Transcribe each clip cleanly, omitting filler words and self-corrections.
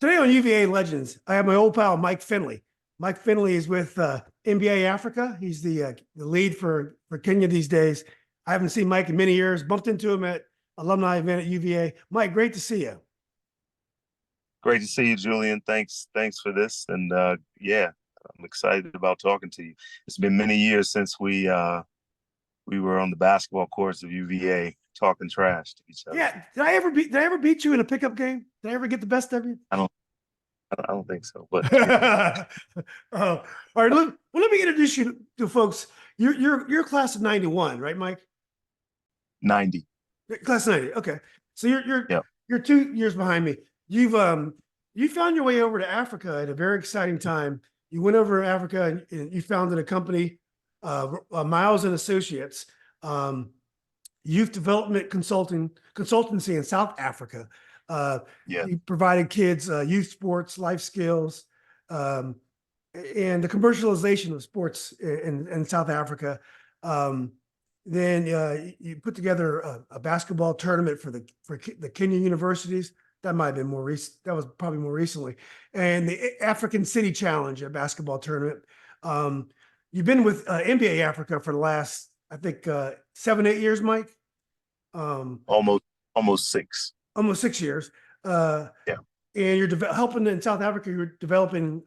Today on UVA Legends, I have my old pal Mike Finley. Mike Finley is with NBA Africa. He's the lead for Kenya these days. I haven't seen Mike in many years. Bumped into him at alumni event at UVA. Mike, great to see you. Great to see you, Julian. Thanks for this. And yeah, I'm excited about talking to you. It's been many years since we were on the basketball courts of UVA talking trash to each other. Yeah, did I ever beat you in a pickup game? Did I ever get the best of you? I don't think so, but All right. Let me introduce you to folks. You're class of '91, right, Mike? 90. Class of '90. Okay, so Yeah. you're 2 years behind me. You found your way over to Africa at a very exciting time. You went over to Africa and you founded a company, Miles and Associates, um, youth development consultancy in South Africa. Uh, Yeah. you provided kids youth sports, life skills, um, and the commercialization of sports in South Africa. Um, then you put together a basketball tournament for the Kenya universities. That might have been more recent. That was probably more recently. And the African City Challenge, a basketball tournament. Um, you've been with NBA Africa for the last, I think, 7, 8 years, Mike. Um, Almost 6. almost 6 years. Uh, Yeah. and you're helping in South Africa. You're developing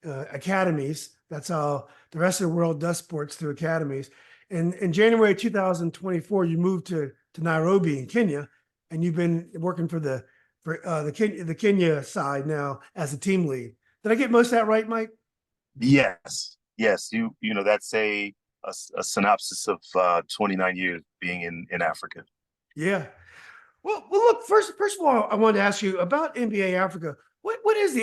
academies. That's how the rest of the world does sports, through academies. And in January 2024, you moved to Nairobi in Kenya, and you've been working for the Kenya side now as a team lead. Did I get most of that right, Mike? Yes. You know that's a synopsis of 29 years being in Africa. Yeah. Well, look. First of all, I wanted to ask you about NBA Africa. What is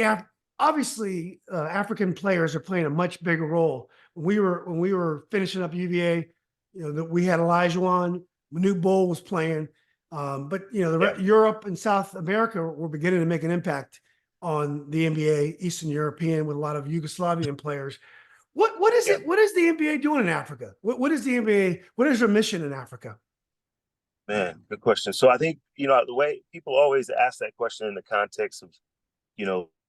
obviously African players are playing a much bigger role. When we were finishing up UVA, that we had Elijah, Manute Bol was playing, but Yeah. Europe and South America were beginning to make an impact on the NBA, Eastern European, with a lot of Yugoslavian players. What is Yeah. it? What is the NBA doing in Africa? What is the NBA? What is their mission in Africa? Man, good question. So I think, the way people always ask that question in the context of,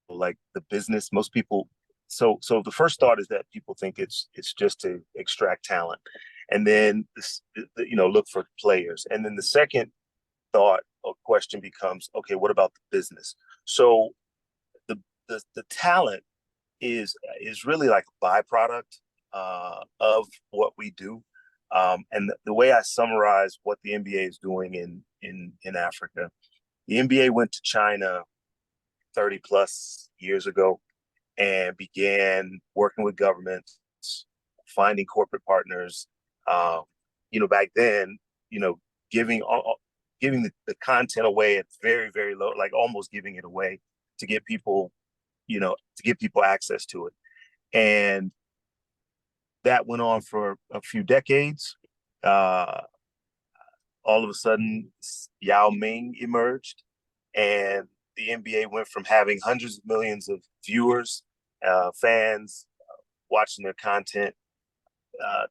like the business, most people, so the first thought is that people think it's just to extract talent, and then look for players. And then the second thought or question becomes, okay, what about the business? So the talent is really like a byproduct of what we do. And the way I summarize what the NBA is doing in Africa, the NBA went to China 30 plus years ago and began working with governments, finding corporate partners. Back then, you know, giving giving the content away at very, very low, like almost giving it away to get people, to give people access to it. And that went on for a few decades. Uh, all of a sudden, Yao Ming emerged, and the NBA went from having hundreds of millions of viewers, fans watching their content,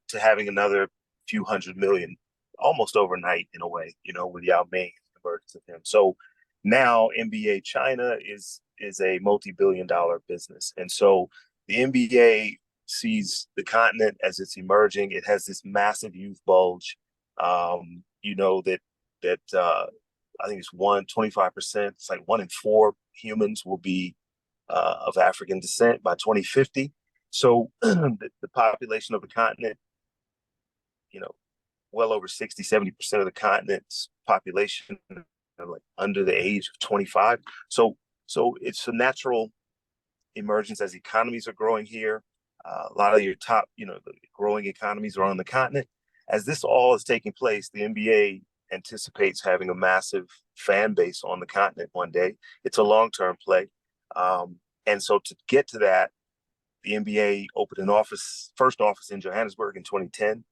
to having another few hundred million, almost overnight in a way, with Yao Ming emergence of him. So now NBA China is a multi-billion-dollar business, and so the NBA sees the continent as it's emerging. It has this massive youth bulge. That I think it's 25%. It's like 1 in 4 humans will be of African descent by 2050. So the population of the continent, you know, well over 60, 70% of the continent's population are like under the age of 25. So it's a natural emergence as economies are growing here. A lot of your top, the growing economies are on the continent. As this all is taking place, the NBA anticipates having a massive fan base on the continent one day. It's a long-term play. And so to get to that, the NBA opened first office in Johannesburg in 2010.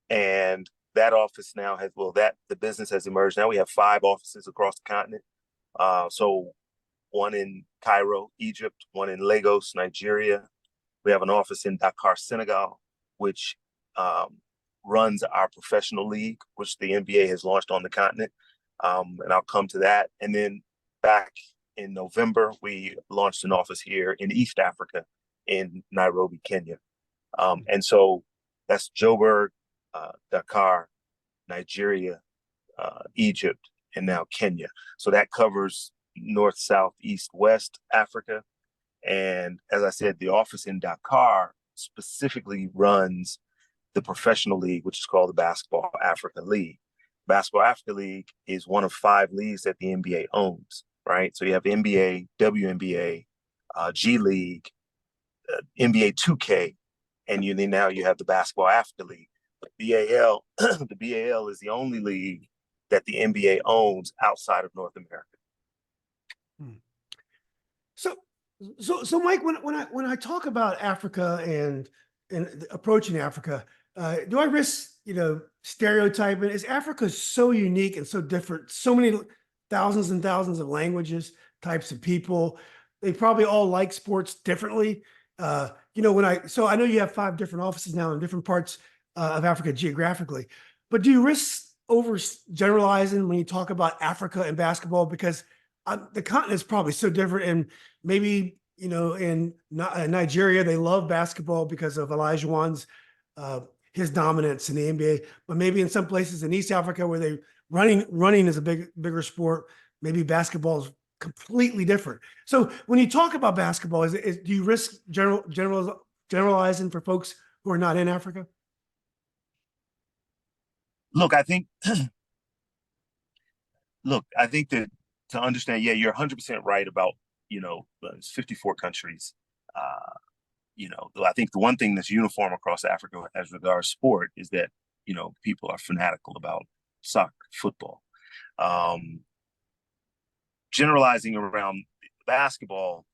And that office now the business has emerged. Now we have 5 offices across the continent. So one in Cairo, Egypt, one in Lagos, Nigeria. We have an office in Dakar, Senegal, which runs our professional league, which the NBA has launched on the continent. And I'll come to that. And then back in November, we launched an office here in East Africa, in Nairobi, Kenya. And so that's Joburg, Dakar, Nigeria, Egypt, and now Kenya. So that covers North, South, East, West Africa. And as I said, the office in Dakar specifically runs the professional league, which is called the Basketball Africa League. Basketball Africa League is one of 5 leagues that the NBA owns, right? So you have NBA, WNBA, G League, NBA 2K, and now you have the Basketball Africa League. The BAL, the BAL is the only league that the NBA owns outside of North America. So Mike, when I talk about Africa and approaching Africa, do I risk stereotyping? Is Africa so unique and so different? So many thousands and thousands of languages, types of people. They probably all like sports differently. I know you have 5 different offices now in different parts of Africa geographically, but do you risk over generalizing when you talk about Africa and basketball? Because the continent is probably so different, and maybe in Nigeria they love basketball because of Olajuwon's his dominance in the NBA, but maybe in some places in East Africa where they running is a bigger sport, maybe basketball is completely different. So when you talk about basketball, do you risk generalizing for folks who are not in Africa? Look, I think that to understand, yeah, you're 100% right about, it's 54 countries. I think the one thing that's uniform across Africa as regards sport is that, people are fanatical about soccer, football. Generalizing around basketball,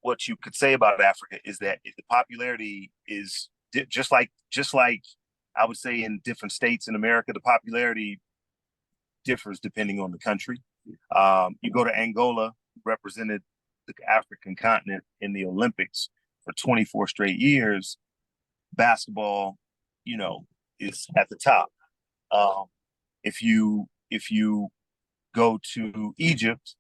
what you could say about Africa is that the popularity is just like I would say in different states in America, the popularity differs depending on the country. You go to Angola, represented the African continent in the Olympics for 24 straight years. Basketball, is at the top. If you go to Egypt,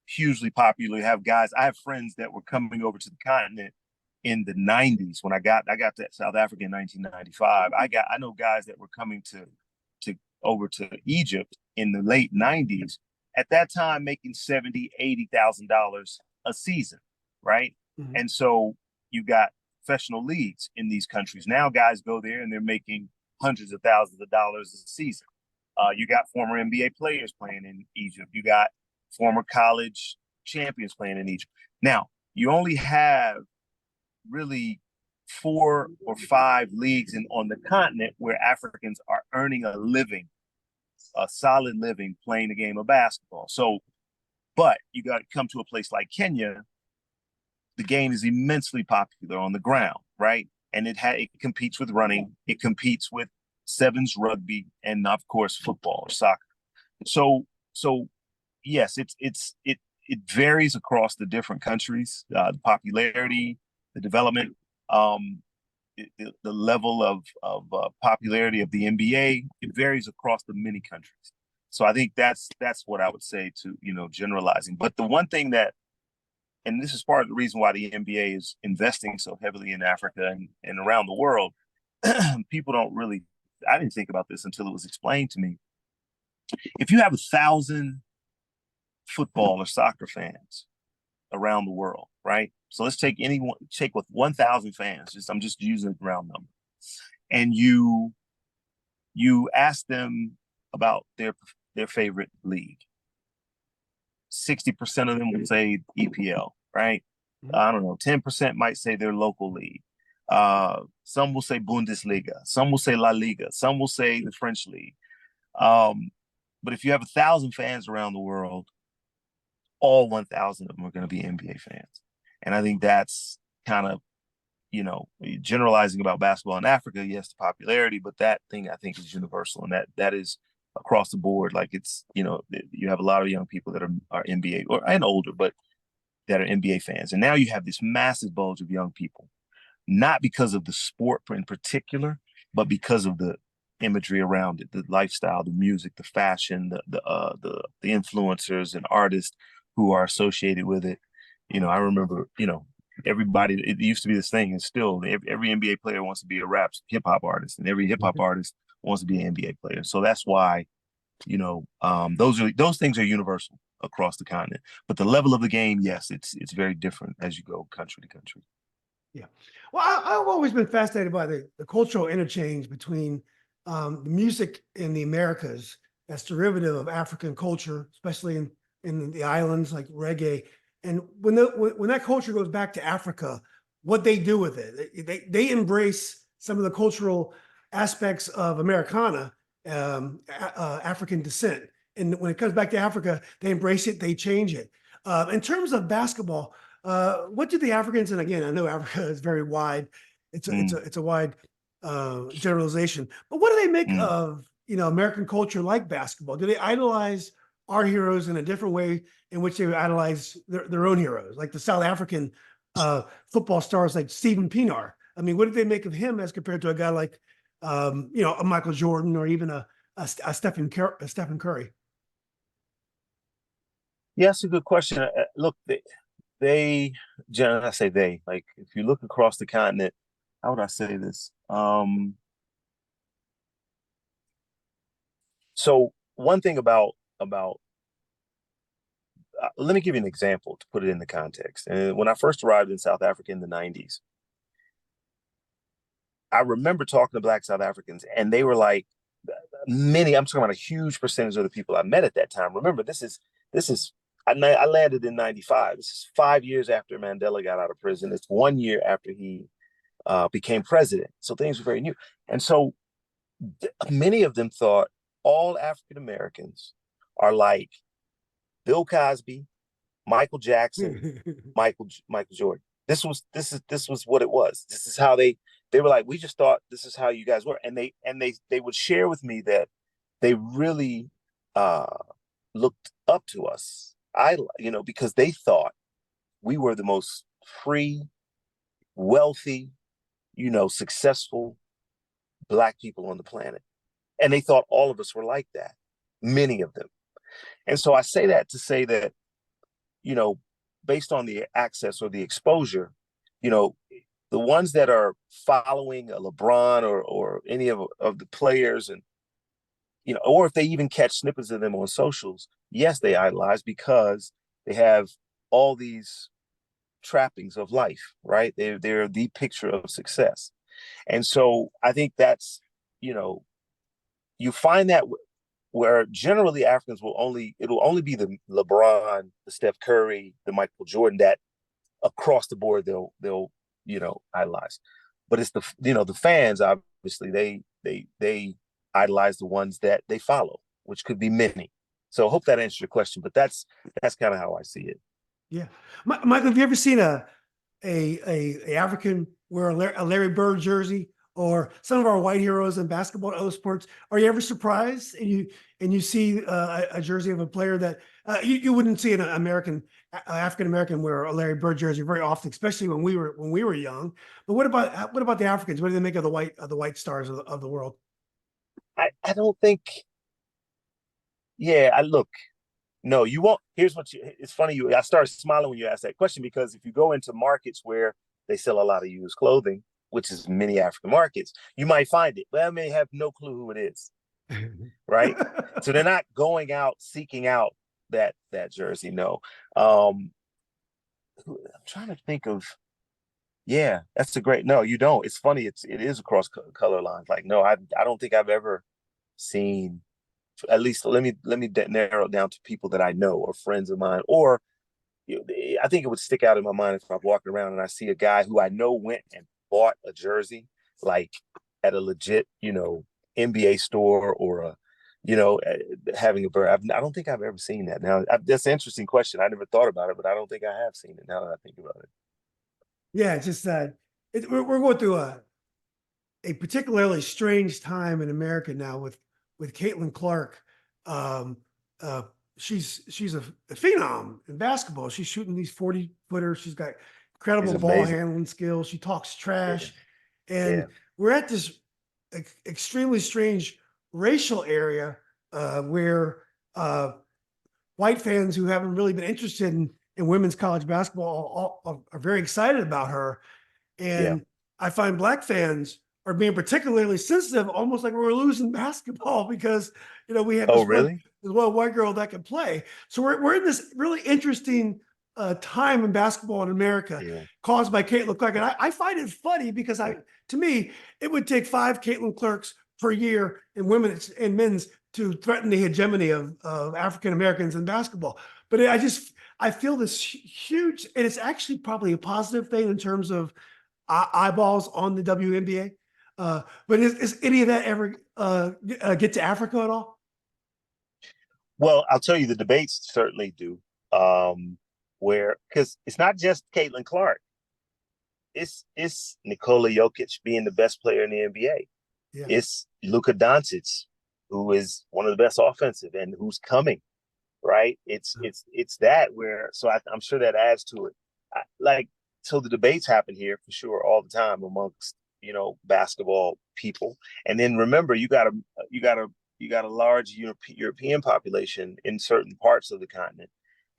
hugely popular. You have guys. I have friends that were coming over to the continent in the 90s when I got to South Africa in 1995. I know guys that were coming to over to Egypt in the late 90s, at that time making $70,000-$80,000 a season, right? Mm-hmm. And so you got professional leagues in these countries. Now guys go there and they're making hundreds of thousands of dollars a season. You got former NBA players playing in Egypt. You got former college champions playing in Egypt. Now, you only have really 4 or 5 leagues on the continent where Africans are earning a solid living playing the game of basketball. So, but you got to come to a place like Kenya. The game is immensely popular on the ground, right? And it competes with running. It competes with sevens rugby and of course football or soccer. So yes, it varies across the different countries. The popularity, the development, the level of popularity of the NBA, it varies across the many countries. So I think that's what I would say to, generalizing. But the one thing that, and this is part of the reason why the NBA is investing so heavily in Africa and around the world, people don't really, I didn't think about this until it was explained to me. If you have 1,000 football or soccer fans around the world, right? So let's take with 1,000 fans, I'm just using a round number. And you ask them about their favorite league. 60% of them would say EPL, right? I don't know, 10% might say their local league. Some will say Bundesliga, some will say La Liga, some will say the French league. But if you have 1,000 fans around the world, all 1,000 of them are going to be NBA fans. And I think that's kind of, generalizing about basketball in Africa, yes, the popularity, but that thing I think is universal. And that is across the board. Like it's, you have a lot of young people that are NBA and older, but that are NBA fans. And now you have this massive bulge of young people, not because of the sport in particular, but because of the imagery around it, the lifestyle, the music, the fashion, the influencers and artists who are associated with it. I remember, everybody, it used to be this thing, and still every NBA player wants to be a hip hop artist, and every hip hop artist wants to be an NBA player. So that's why, those things are universal across the continent. But the level of the game, yes, it's very different as you go country to country. Yeah. Well, I've always been fascinated by the cultural interchange between the music in the Americas that's derivative of African culture, especially in the islands like reggae. And when that culture goes back to Africa, what they do with it, they embrace some of the cultural aspects of Americana, African descent. And when it comes back to Africa, they embrace it, they change it. In terms of basketball, what do the Africans, and again, I know Africa is very wide. It's a wide generalization, but what do they make of, American culture like basketball? Do they idolize our heroes in a different way in which they would idolize their own heroes, like the South African football stars like Steven Pienaar? I mean, what did they make of him as compared to a guy like, a Michael Jordan or even a Stephen Curry? Yeah, that's a good question. Look, I say they, like, if you look across the continent, how would I say this? So one thing about let me give you an example to put it in the context. And when I first arrived in South Africa in the 90s, I remember talking to Black South Africans, and they were like, I'm talking about a huge percentage of the people I met at that time. Remember, I landed in 95. This is 5 years after Mandela got out of prison. It's 1 year after he became president. So things were very new. And so many of them thought all African Americans are like Bill Cosby, Michael Jackson, Michael Jordan. This was what it was. This is how they were like, we just thought this is how you guys were. And they would share with me that they really looked up to us. Because they thought we were the most free, wealthy, successful Black people on the planet. And they thought all of us were like that, many of them. And so I say that to say that, based on the access or the exposure, the ones that are following a LeBron or any of the players, and, or if they even catch snippets of them on socials, yes, they idolize because they have all these trappings of life, right? They're the picture of success. And so I think that's, you find that where generally Africans it'll only be the LeBron, the Steph Curry, the Michael Jordan that across the board they'll idolize. But it's the fans, obviously they idolize the ones that they follow, which could be many. So I hope that answers your question, but that's kind of how I see it. Yeah. Michael, have you ever seen a African wear a Larry Bird jersey, or some of our white heroes in basketball and other sports? Are you ever surprised and you see a jersey of a player that you wouldn't see an African American wear a Larry Bird jersey very often, especially when we were young? But what about the Africans? What do they make of the white stars of the world? I don't think. Yeah, look. No, you won't. It's funny. I started smiling when you asked that question, because if you go into markets where they sell a lot of used clothing, which is many African markets, you might find it, but I may have no clue who it is. Right. So they're not going out seeking out that jersey. No. I'm trying to think of. Yeah, that's no, you don't. It's funny. It is across color lines. Like, no, I don't think I've ever seen. At least let me narrow it down to people that I know or friends of mine, or I think it would stick out in my mind if I'm walking around and I see a guy who I know went and bought a jersey, like at a legit, NBA store, or having a bird. I don't think I've ever seen that. Now, that's an interesting question. I never thought about it, but I don't think I have seen it now that I think about it. Yeah, it's just that we're going through a particularly strange time in America now with Caitlyn Clark. Um, she's a phenom in basketball. She's shooting these 40-footers. She's got incredible ball handling skills. She talks trash. Yeah. And we're at this extremely strange racial area where white fans who haven't really been interested in women's college basketball are very excited about her. Yeah. And I find Black fans are being particularly sensitive, almost like we're losing basketball because, we have Oh, really? this one white girl that can play. So we're in this really interesting time in basketball in America Yeah. caused by Caitlyn Clark. And I find it funny because to me, it would take 5 Caitlyn Clarks per year in women's and men's to threaten the hegemony of African Americans in basketball. But I feel this huge, and it's actually probably a positive thing in terms of eyeballs on the WNBA. But is any of that ever get to Africa at all? Well, I'll tell you, the debates certainly do. Where because it's not just Caitlyn Clark, it's Nikola Jokic being the best player in the NBA. Yeah. It's Luka Doncic, who is one of the best offensive and who's coming, right? It's that where I'm sure that adds to it. So the debates happen here for sure all the time amongst basketball people. And then remember, you got a large European population in certain parts of the continent,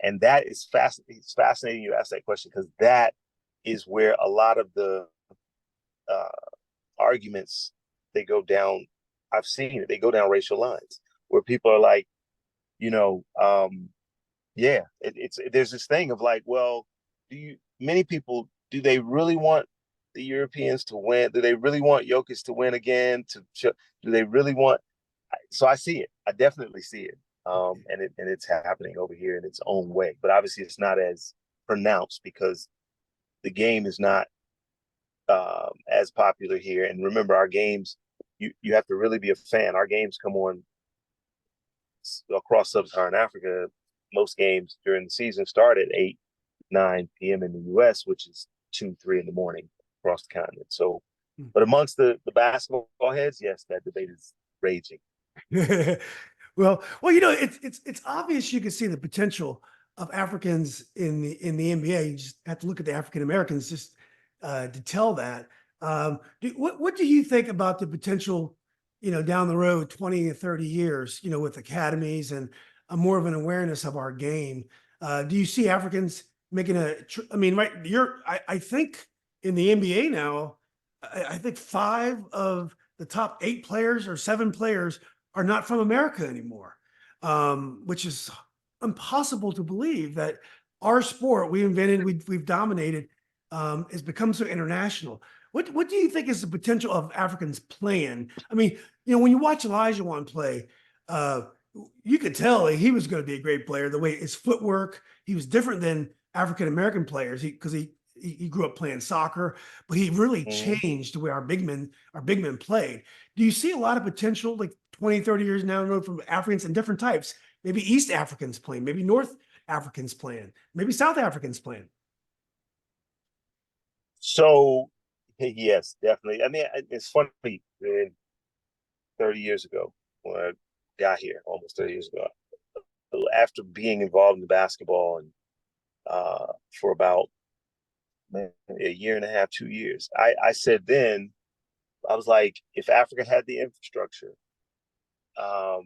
and that is fascinating. It's fascinating you ask that question because that is where a lot of the arguments they go down. I've seen it. They go down racial lines where people are like, there's this thing of like, well, many people, do they really want the Europeans to win? Do they really want Jokic to win again? Do they really want? So I see it. I definitely see it. And it's happening over here in its own way. But obviously, it's not as pronounced because the game is not as popular here. And remember, our games, you have to really be a fan. Our games come on across sub-Saharan Africa. Most games during the season start at 8, 9 p.m. in the U.S., which is 2, 3 in the morning across the continent. So, but amongst the basketball heads, yes, that debate is raging. well, it's obvious you can see the potential of Africans in the NBA. You just have to look at the African Americans just to tell that. What do you think about the potential, down the road, 20 or 30 years, with academies and more of an awareness of our game? Do you see Africans making I think in the NBA now, I think 5 of the top 8 players or 7 players are not from America anymore, which is impossible to believe that our sport we invented, we've dominated, has become so international. What do you think is the potential of Africans playing? I mean, when you watch Elijah Wan play, you could tell he was going to be a great player. The way his footwork, he was different than African American players because he grew up playing soccer, but he really changed the way our big men played. Do you see a lot of potential, like 20, 30 years now, from Africans and different types? Maybe East Africans playing, maybe North Africans playing, maybe South Africans playing. So, yes, definitely. I mean, it's funny. 30 years ago, when I got here, almost 30 years ago, after being involved in basketball and for about a year and a half, 2 years, I said then, I was like, if Africa had the infrastructure, the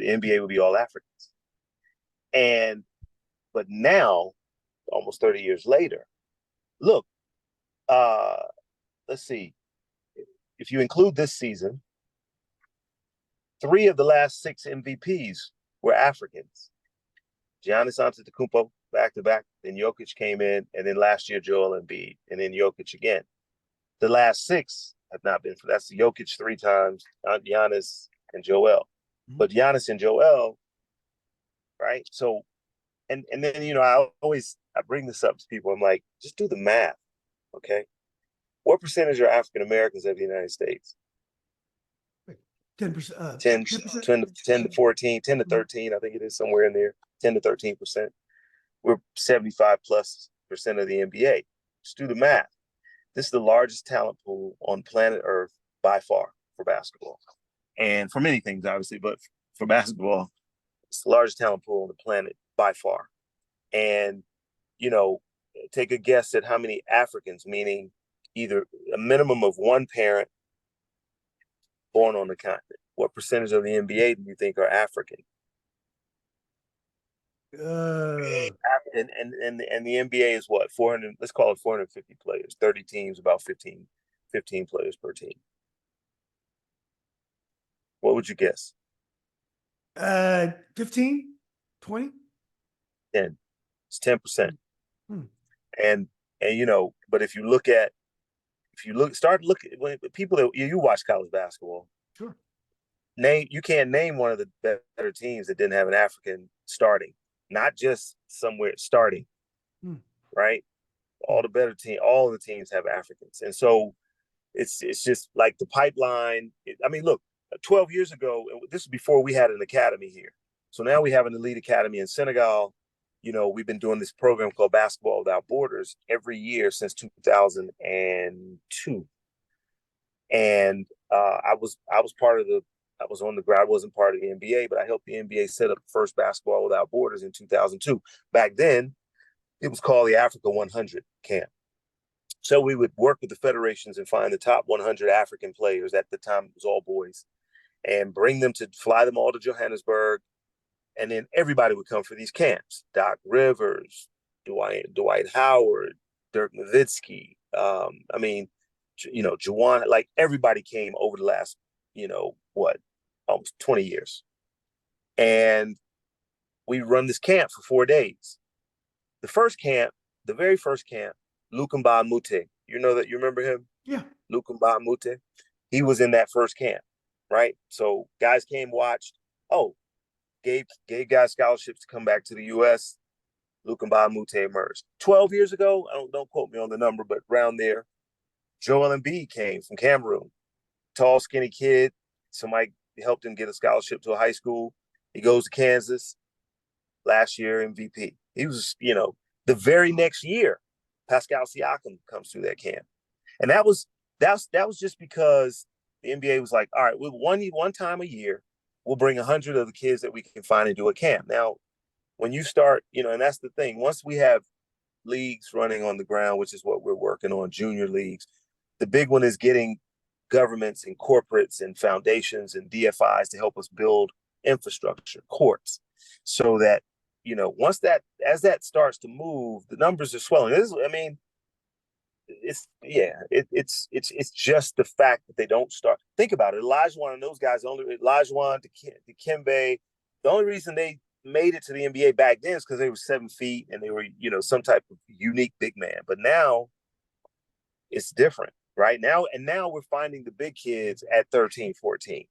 NBA would be all Africans. But now, almost 30 years later, look, let's see, if you include this season, 3 of the last 6 MVPs were Africans. Giannis Antetokounmpo back-to-back, then Jokic came in, and then last year Joel Embiid, and then Jokic again. The last 6 have not been that's Jokic 3 times, Giannis and Joel. But Giannis and Joel, right? So, and then I bring this up to people. I'm like, just do the math, okay? What percentage are African Americans of the United States? 10%. 10 to 14, 10 to 13, I think it is somewhere in there, 10 to 13%. We're 75+% of the NBA. Just do the math. This is the largest talent pool on planet Earth by far for basketball. And for many things, obviously, but for basketball, it's the largest talent pool on the planet by far. And, take a guess at how many Africans, meaning either a minimum of one parent born on the continent. What percentage of the NBA do you think are African? Uh, And the NBA is what, 400, let's call it 450 players, 30 teams, about 15 players per team. What would you guess? 15, 20? 10. It's 10%. Hmm. And but if you start looking when people that you watch college basketball, Sure. you can't name one of the better teams that didn't have an African starting, not just somewhere starting, right? All the teams have Africans, and so it's just like the pipeline. I mean, look, 12 years ago, this is before we had an academy here. So now we have an elite academy in Senegal. We've been doing this program called Basketball Without Borders every year since 2002. And I was on the ground. I wasn't part of the NBA, but I helped the NBA set up the first Basketball Without Borders in 2002. Back then, it was called the Africa 100 camp. So we would work with the federations and find the top 100 African players. At the time, it was all boys, and fly them all to Johannesburg. And then everybody would come for these camps. Doc Rivers, Dwight Howard, Dirk Nowitzki. Juwan, like everybody came over the last, almost 20 years. And we run this camp for 4 days. The very first camp, Lukamba Mute. You remember him? Yeah. Lukamba Mute. He was in that first camp, right? So guys came, watched. Oh, gave guys scholarships to come back to the U.S. Lukamba Mute emerged. 12 years ago, don't quote me on the number, but around there, Joel Embiid came from Cameroon. Tall, skinny kid. Somebody helped him get a scholarship to a high school. He goes to Kansas. Last year, MVP. He was, the very next year, Pascal Siakam comes through that camp. And that was just because the NBA was like, all right, one time a year, we'll bring 100 of the kids that we can find and do a camp. Now, when you start, and that's the thing, once we have leagues running on the ground, which is what we're working on, junior leagues, the big one is getting governments and corporates and foundations and DFIs to help us build infrastructure, courts, so that, as that starts to move, the numbers are swelling. It's just the fact that they don't start. Think about it. Olajuwon and those guys, Olajuwon, Dikembe, the only reason they made it to the NBA back then is because they were 7 feet and they were, some type of unique big man. But now it's different, right? Now we're finding the big kids at 13, 14,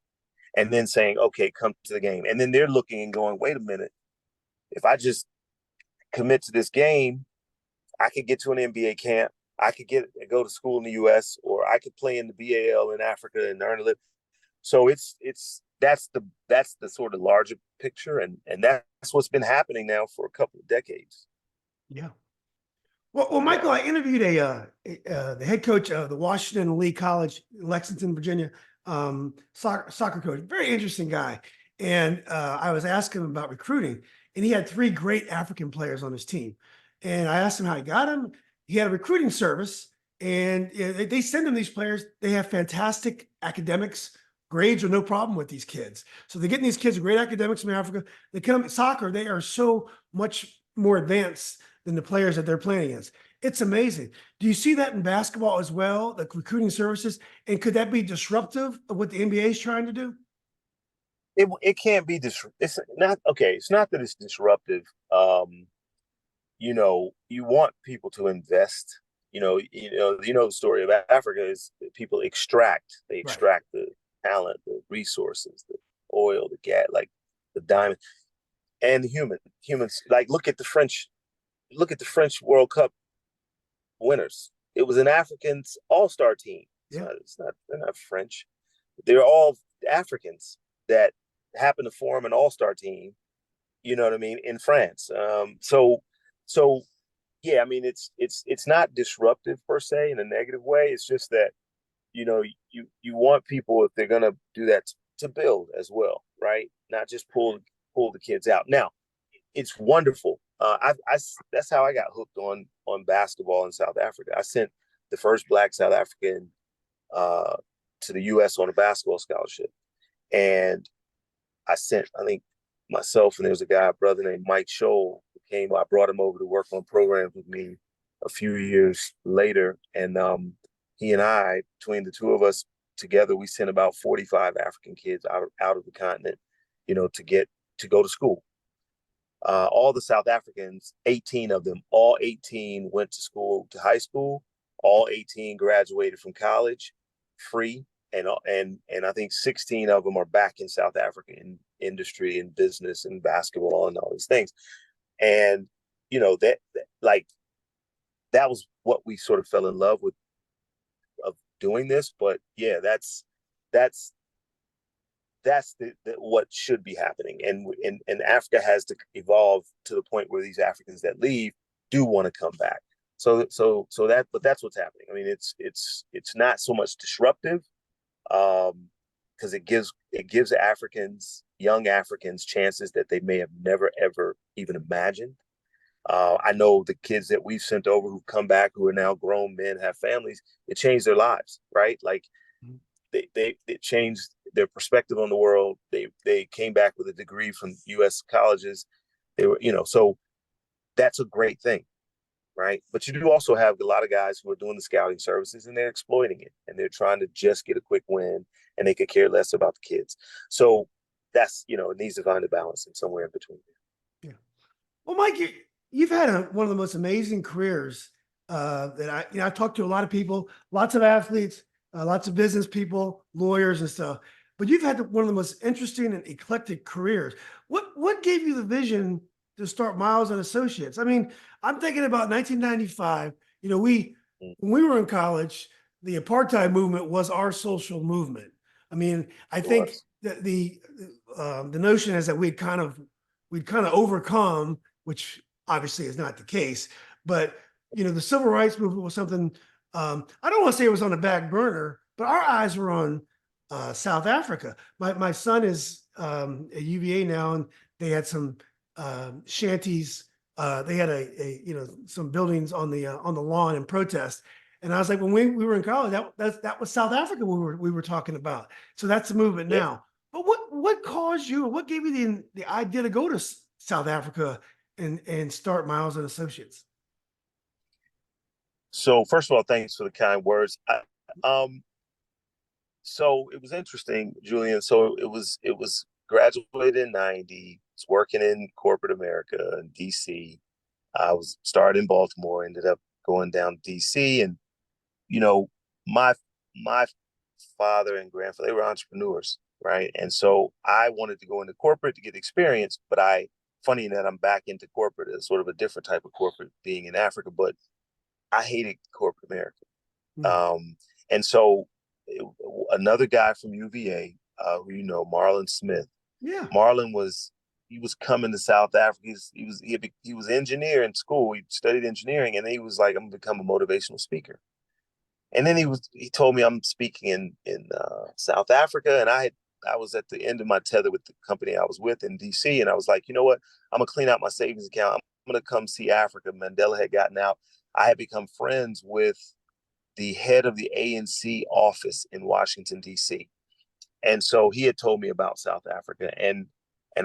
and then saying, okay, come to the game. And then they're looking and going, wait a minute, if I just commit to this game, I could get to an NBA camp. I could go to school in the U.S., or I could play in the BAL in Africa and earn a living. So that's the sort of larger picture, and that's what's been happening now for a couple of decades. Yeah. Well, Michael, I interviewed the head coach of the Washington Lee College, Lexington, Virginia, soccer coach, very interesting guy. And I was asking him about recruiting, and he had 3 great African players on his team. And I asked him how he got them. He had a recruiting service, and they send him these players. They have fantastic academics. Grades are no problem with these kids. So they're getting these kids great academics from Africa. They come soccer. They are so much more advanced than the players that they're playing against. It's amazing. Do you see that in basketball as well, the recruiting services? And could that be disruptive of what the NBA is trying to do? It can't be it's not okay. It's not that it's disruptive. You want people to invest. The story of Africa is that people extract. They extract the talent, the resources, the oil, the gas, like the diamond, and the humans. Like look at the French World Cup winners. It was an African all-star team. They're not French. They're all Africans that happen to form an all-star team. You know what I mean? In France. So yeah, I mean it's not disruptive per se in a negative way. It's just that you want people, if they're gonna do that, to build as well, right? Not just pull the kids out. Now, it's wonderful. That's how I got hooked on basketball in South Africa. I sent the first Black South African to the U.S. on a basketball scholarship. And I think myself, and there was a guy, a brother named Mike Scholl, who came. I brought him over to work on programs with me a few years later. And he and I, between the two of us together, we sent about 45 African kids out of the continent, to go to school. All the South Africans, 18 of them, all 18 went to school, to high school. All 18 graduated from college free. And I think 16 of them are back in South African industry and business and basketball and all these things. And, that was what we sort of fell in love with of doing this. But yeah, that's what should be happening. And Africa has to evolve to the point where these Africans that leave do want to come back. But that's what's happening. I mean, it's not so much disruptive, because it gives Africans, young Africans, chances that they may have never ever even imagined. I know the kids that we've sent over who've come back, who are now grown men, have families. It changed their lives, right? Like they changed their perspective on the world. They came back with a degree from U.S. colleges. They were, so that's a great thing, right? But you do also have a lot of guys who are doing the scouting services, and they're exploiting it, and they're trying to just get a quick win, and they could care less about the kids. So that's, it needs to find a balance in somewhere in between. Yeah. Well, Mike, you've had one of the most amazing careers that I've talked to a lot of people, lots of athletes, lots of business people, lawyers and stuff, but you've had one of the most interesting and eclectic careers. What gave you the vision to start Miles and Associates? I mean, I'm thinking about 1995. When we were in college, the apartheid movement was our social movement. I mean, I think that the notion is that we'd kind of overcome, which obviously is not the case, but the civil rights movement was something, I don't want to say it was on the back burner, but our eyes were on South Africa. My son is at UVA now, and they had some shanties. They had some buildings on the lawn in protest. And I was like, when we were in college, that was South Africa we were talking about. So that's the movement now. But what caused you, or what gave you the idea to go to South Africa and start Miles and Associates? So first of all, thanks for the kind words. So it was interesting, Julian. So it was graduated in '90. Was working in corporate America in DC. I was started in Baltimore, ended up going down to DC, and my father and grandfather, they were entrepreneurs, right? And so I wanted to go into corporate to get experience, but funny that I'm back into corporate as sort of a different type of corporate, being in Africa, but I hated corporate America. And so another guy from UVA, who Marlon Smith. Yeah. Marlon was coming to South Africa. He was an engineer in school. He studied engineering, and then he was like, I'm gonna become a motivational speaker. And then he told me I'm speaking in South Africa, and I was at the end of my tether with the company I was with in DC, and I was like, you know what? I'm gonna clean out my savings account. I'm gonna come see Africa. Mandela had gotten out. I had become friends with the head of the ANC office in Washington, D.C. And so he had told me about South Africa, and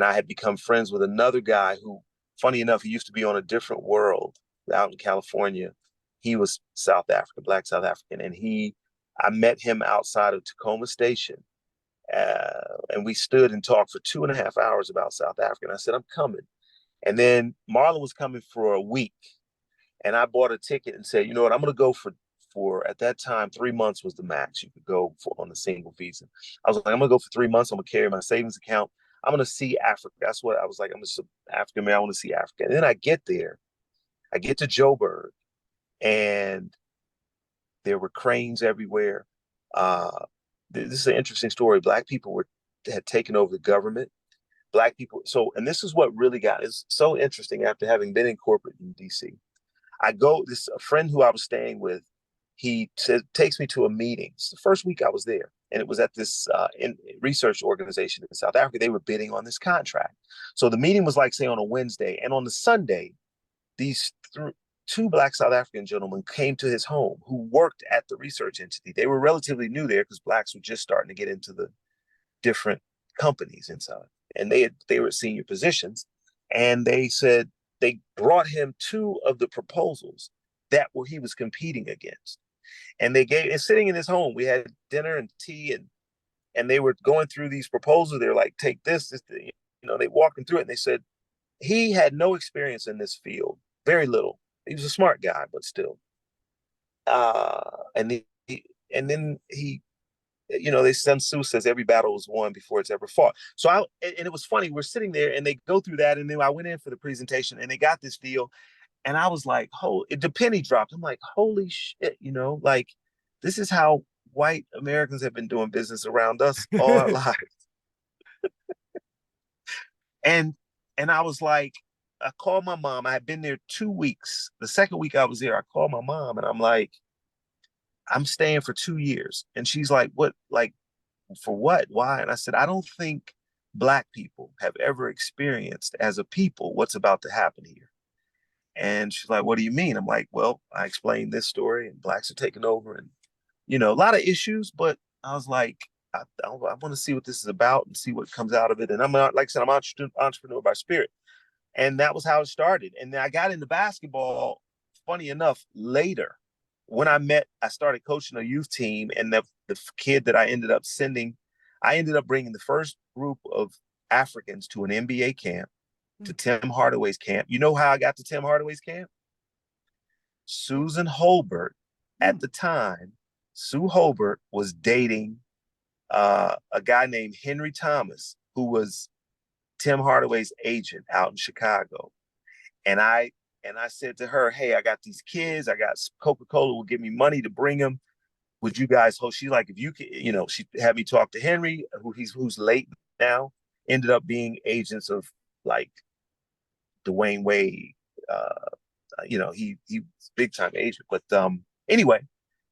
I had become friends with another guy who, funny enough, he used to be on a different world out in California. He was South African, Black South African, and I met him outside of Tacoma Station, and we stood and talked for 2.5 hours about South Africa. And I said, I'm coming. And then Marlon was coming for a week, and I bought a ticket and said, you know what, I'm going to go for at that time, 3 months was the max you could go for on a single visa. I was like, I'm going to go for 3 months. I'm going to carry my savings account. I'm going to see Africa. That's what I was like. I'm just an African man. I want to see Africa. And then I get there. I get to Joburg, and there were cranes everywhere. This is an interesting story. Black people had taken over the government. Black people. And this is what really is so interesting after having been in corporate in DC. A friend who I was staying with, he takes me to a meeting. It's the first week I was there, and it was at this research organization in South Africa. They were bidding on this contract. So the meeting was like, say, on a Wednesday, and on the Sunday, these two Black South African gentlemen came to his home who worked at the research entity. They were relatively new there because Blacks were just starting to get into the different companies inside, and they were at senior positions. And they said they brought him two of the proposals that were he was competing against, and they gave. And sitting in his home, we had dinner and tea, and they were going through these proposals. They were like, take this, they walked him through it, and they said he had no experience in this field, very little. He was a smart guy, but still. And then he, they Sun Tzu says every battle is won before it's ever fought. And it was funny. We're sitting there, and they go through that, and then I went in for the presentation, and they got this deal, and I was like, the penny dropped. I'm like, holy shit, like this is how white Americans have been doing business around us all our lives. And I was like, I called my mom. I had been there 2 weeks. The second week I was there, I called my mom, and I'm like, I'm staying for 2 years. And she's like, what? Like, for what? Why? And I said, I don't think Black people have ever experienced as a people what's about to happen here. And she's like, what do you mean? I'm like, well, I explained this story, and Blacks are taking over, and, a lot of issues. But I was like, I want to see what this is about and see what comes out of it. And I'm not, like I said, I'm an entrepreneur by spirit. And that was how it started. And then I got into basketball, funny enough, later. When I started coaching a youth team, and the kid that I ended up bringing the first group of Africans to an NBA camp, to Tim Hardaway's camp. You know how I got to Tim Hardaway's camp? Susan Holbert, at the time, Sue Holbert was dating a guy named Henry Thomas, who was Tim Hardaway's agent out in Chicago. And I said to her, hey, I got these kids. I got Coca-Cola will give me money to bring them. Would you guys host? She's like, if you can, she had me talk to Henry, who's late now, ended up being agents of like Dwayne Wade. He's big time agent. But anyway,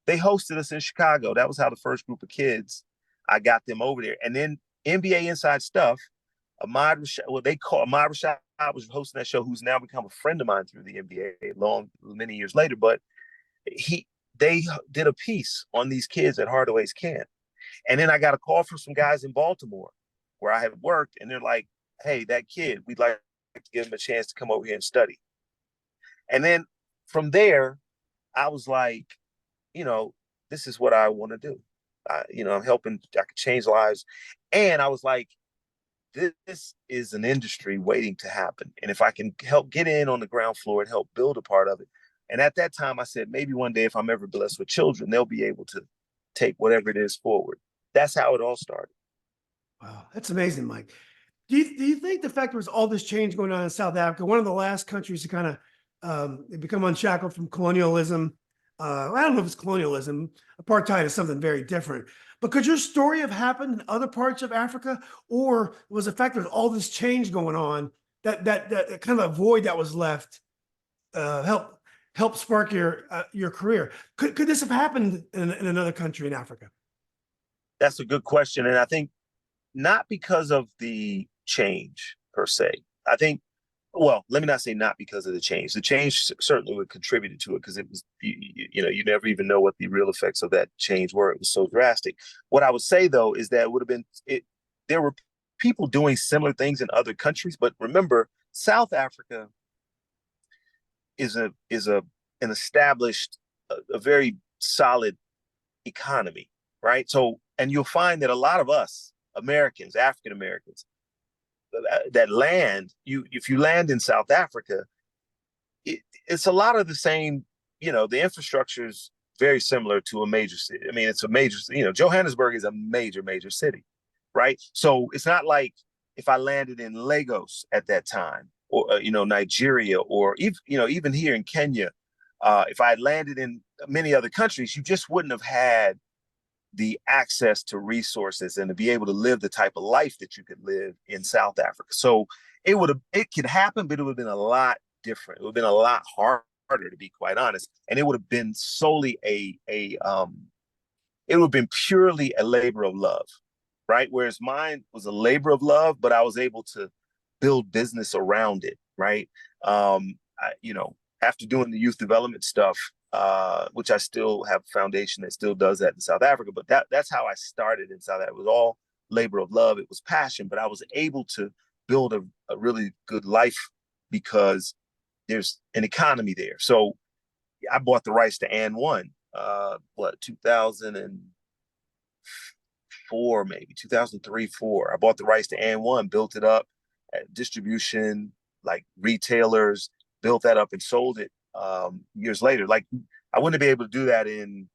they hosted us in Chicago. That was how the first group of kids, I got them over there. And then NBA Inside Stuff, Ahmad Rashad was hosting that show, who's now become a friend of mine through the NBA many years later. But they did a piece on these kids at Hardaway's camp. And then I got a call from some guys in Baltimore where I had worked, and they're like, hey, that kid, we'd like to give him a chance to come over here and study. And then from there, I was like, this is what I want to do. I'm helping, I could change lives. And I was like, this is an industry waiting to happen. And if I can help get in on the ground floor and help build a part of it. And at that time, I said, maybe one day if I'm ever blessed with children, they'll be able to take whatever it is forward. That's how it all started. Wow, that's amazing, Mike. Do you think the fact there was all this change going on in South Africa, one of the last countries to kind of become unshackled from colonialism? I don't know if it's colonialism. Apartheid is something very different. But could your story have happened in other parts of Africa, or was the fact there's all this change going on that kind of void that was left help spark your career? Could this have happened in another country in Africa? That's a good question, and I think not because of the change per se. I think, well, let me not say not because of the change. The change certainly would contribute to it, because it was, you never even know what the real effects of that change were. It was so drastic. What I would say, though, is that it would have been, there were people doing similar things in other countries. But remember, South Africa is an established, a very solid economy, right? So, and you'll find that a lot of us, Americans, African Americans, that land, if you land in South Africa, it's a lot of the same, the infrastructure is very similar to a major city. I mean, it's a major, Johannesburg is a major city, right? So it's not like if I landed in Lagos at that time, or, Nigeria, or even here in Kenya, if I had landed in many other countries, you just wouldn't have had the access to resources and to be able to live the type of life that you could live in South Africa. So it could happen, but it would have been a lot different. It would have been a lot harder, to be quite honest. And it would have been solely it would have been purely a labor of love, right? Whereas mine was a labor of love, but I was able to build business around it, right? after doing the youth development stuff, which I still have a foundation that still does that in South Africa, but that's how I started in South Africa. It was all labor of love. It was passion, but I was able to build a really good life because there's an economy there. So I bought the rights to And One, 2004, maybe 2003, 4. I bought the rights to And One, built it up at distribution, like retailers, built that up and sold it years later. Like I wouldn't be able to do that in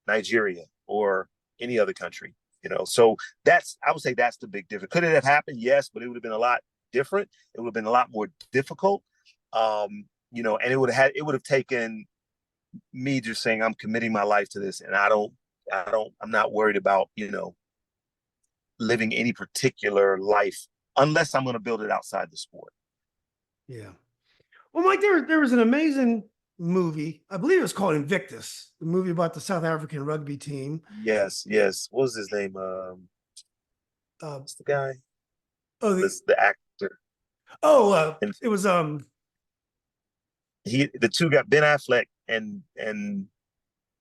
Nigeria or any other country, you know. So I would say that's the big difference. Could it have happened? Yes, but it would have been a lot different. It would have been a lot more difficult. You know, and it would have taken me just saying I'm committing my life to this, and I'm not worried about, you know, living any particular life unless I'm going to build it outside the sport. Yeah. Well, Mike, there was an amazing movie. I believe it was called Invictus, the movie about the South African rugby team. Yes. What was his name? What's the guy? Oh, The actor. It was the two got Ben Affleck and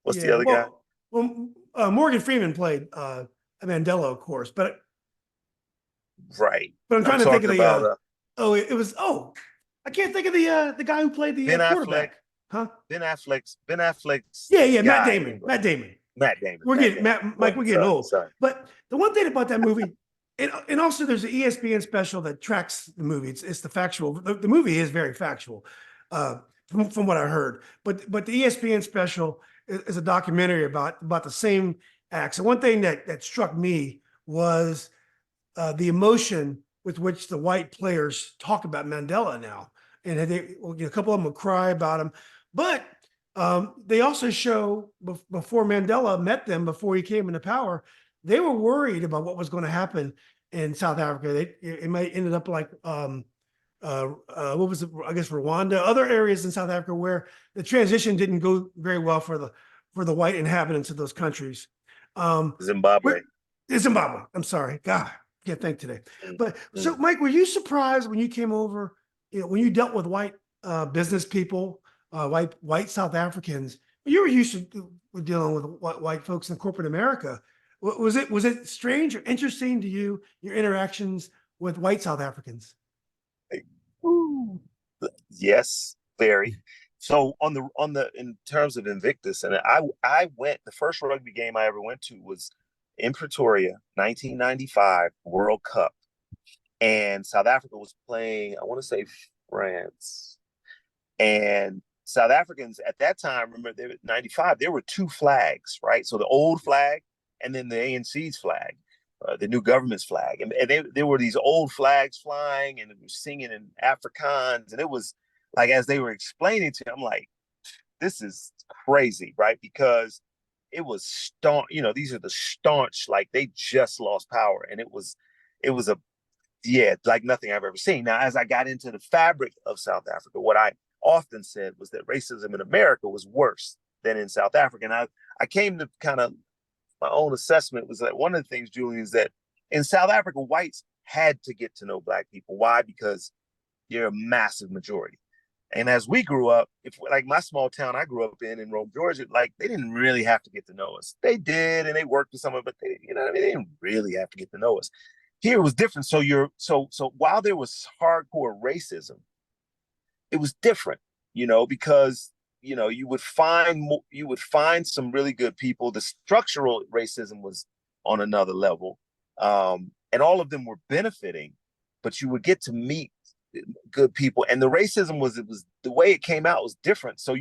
what's the other guy? Well, Morgan Freeman played Mandela, of course, but right. But I'm trying to think of the. It was. I can't think of the guy who played the quarterback. Huh? Ben Affleck's. Yeah, Matt Damon. We're getting Mike. We're getting old. Sorry. But the one thing about that movie, and also there's an ESPN special that tracks the movie. It's the factual. The movie is very factual, from what I heard. But the ESPN special is a documentary about the same acts. And one thing that struck me was the emotion with which the white players talk about Mandela now. And a couple of them will cry about him. But they also show before Mandela met them, before he came into power, they were worried about what was going to happen in South Africa. It might ended up like, what was it? I guess Rwanda, other areas in South Africa where the transition didn't go very well for the white inhabitants of those countries. Zimbabwe. I'm sorry. God, can't think today. But so, Mike, were you surprised when you came over, when you dealt with white business people, white South Africans? You were used to dealing with white folks in corporate America. Was it strange or interesting to you, your interactions with white South Africans? Yes, very. So in terms of Invictus, and I went, the first rugby game I ever went to was in Pretoria, 1995 World Cup, and South Africa was playing, I want to say France, and South Africans at that time, remember, they were 95, there were two flags, right? So the old flag and then the ANC's flag, the new government's flag, and there were these old flags flying, and they were singing in Afrikaans, and it was like, as they were explaining to me, I'm like, this is crazy, right? Because it was staunch, you know, these are the staunch, like they just lost power. And it was like nothing I've ever seen. Now, as I got into the fabric of South Africa, what I often said was that racism in America was worse than in South Africa. And I came to kind of my own assessment was that one of the things, Julian, is that in South Africa, whites had to get to know Black people. Why? Because you're a massive majority. And as we grew up, like my small town I grew up in Rome, Georgia, like they didn't really have to get to know us. They did, and they worked with someone, but they, you know what I mean? They didn't really have to get to know us. Here it was different. So while there was hardcore racism, it was different, you know, because you know you would find some really good people. The structural racism was on another level, and all of them were benefiting, but you would get to meet good people, and the racism was the way it came out was different. So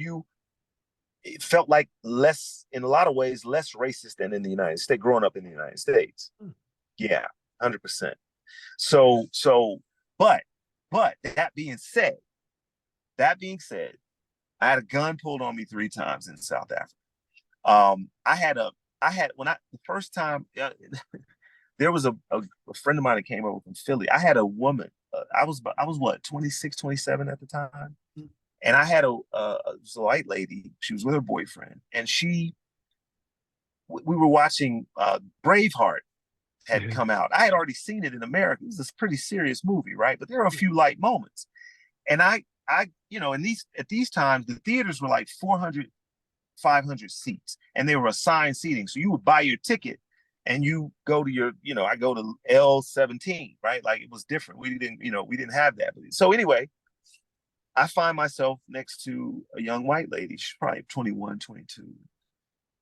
it felt like less, in a lot of ways, less racist than in the United States, growing up in the United States. Yeah, 100%. But that being said, I had a gun pulled on me 3 times in South Africa. The first time, there was a friend of mine that came over from Philly. I had a woman. I was what, 26, 27 at the time, and I had a white lady. She was with her boyfriend, and we were watching Braveheart had come out. I had already seen it in America. It was this pretty serious movie, right? But there are a few light moments, and I at these times, the theaters were like 400, 500 seats, and they were assigned seating. So you would buy your ticket and you go to your, I go to L17, right? Like it was different. We didn't have that. So anyway, I find myself next to a young white lady. She's probably 21, 22.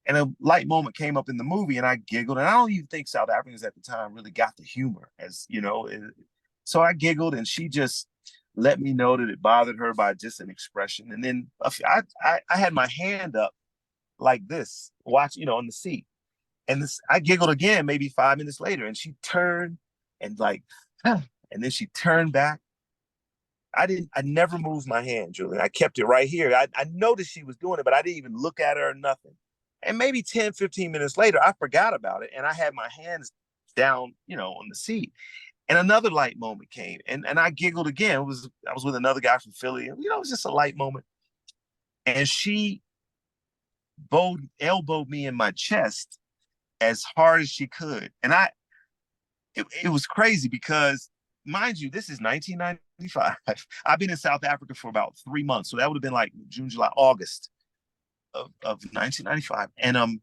And a light moment came up in the movie and I giggled. And I don't even think South Africans at the time really got the humor, so I giggled and she just let me know that it bothered her by just an expression. And then I had my hand up like this, on the seat. And I giggled again, maybe 5 minutes later, and she turned and and then she turned back. I never moved my hand, Julian. I kept it right here. I noticed she was doing it, but I didn't even look at her or nothing. And maybe 10, 15 minutes later, I forgot about it. And I had my hands down, on the seat. And another light moment came. And I giggled again. I was with another guy from Philly. And, it was just a light moment. And she elbowed me in my chest as hard as she could. And it was crazy because, mind you, this is 1995. I've been in South Africa for about 3 months. So that would have been like June, July, August of 1995. And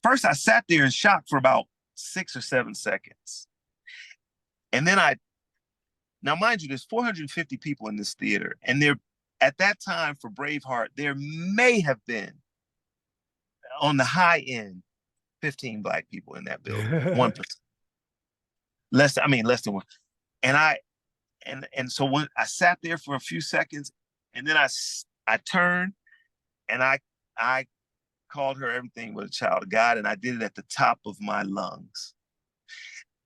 first I sat there in shock for about 6 or 7 seconds. And then now mind you, there's 450 people in this theater. And at that time for Braveheart, there may have been, on the high end, 15 Black people in that building. 1%. Less than one. And so when I sat there for a few seconds, and then I turned and I called her everything but a child of God, and I did it at the top of my lungs.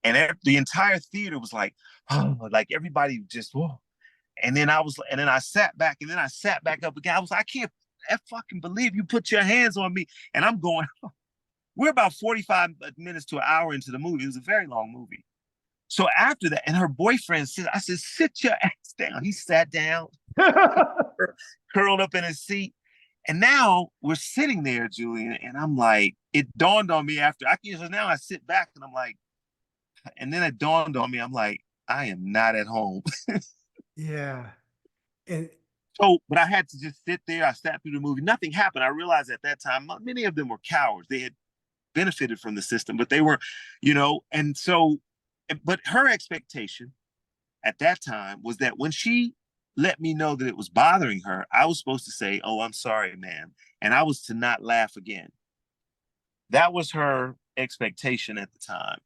And the entire theater was like, oh, like everybody just, whoa. And then I sat back, and then I sat back up again. I can't fucking believe you put your hands on me. And I'm going, we're about 45 minutes to an hour into the movie. It was a very long movie. So after that, and her boyfriend said, I said, sit your ass down. He sat down, curled up in his seat. And now we're sitting there, Julian, and I'm like, it dawned on me so now I sit back and I'm like, and then it dawned on me, I'm like, I am not at home. Yeah. And but I had to just sit there. I sat through the movie. Nothing happened. I realized at that time, many of them were cowards. They had benefited from the system, but they were, and so, but her expectation at that time was that when she let me know that it was bothering her, I was supposed to say, oh, I'm sorry, ma'am. And I was to not laugh again. That was her expectation at the time.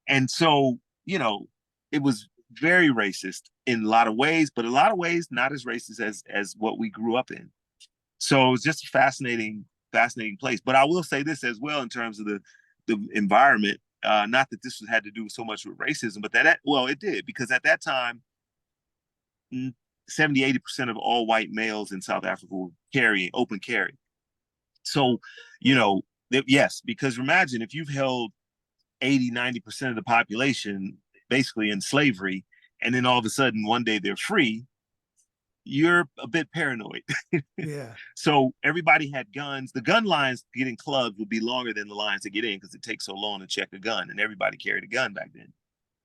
And so, it was very racist in a lot of ways, but a lot of ways not as racist as what we grew up in. So it was just a fascinating place. But I will say this as well in terms of the environment. Not that this had to do so much with racism, but it did, because at that time, 70-80% of all white males in South Africa were open carry. So, yes, because imagine if you've held 80-90% of the population basically in slavery, and then all of a sudden one day they're free, you're a bit paranoid. Yeah. So everybody had guns. The gun lines getting clubbed would be longer than the lines to get in because it takes so long to check a gun, and everybody carried a gun back then.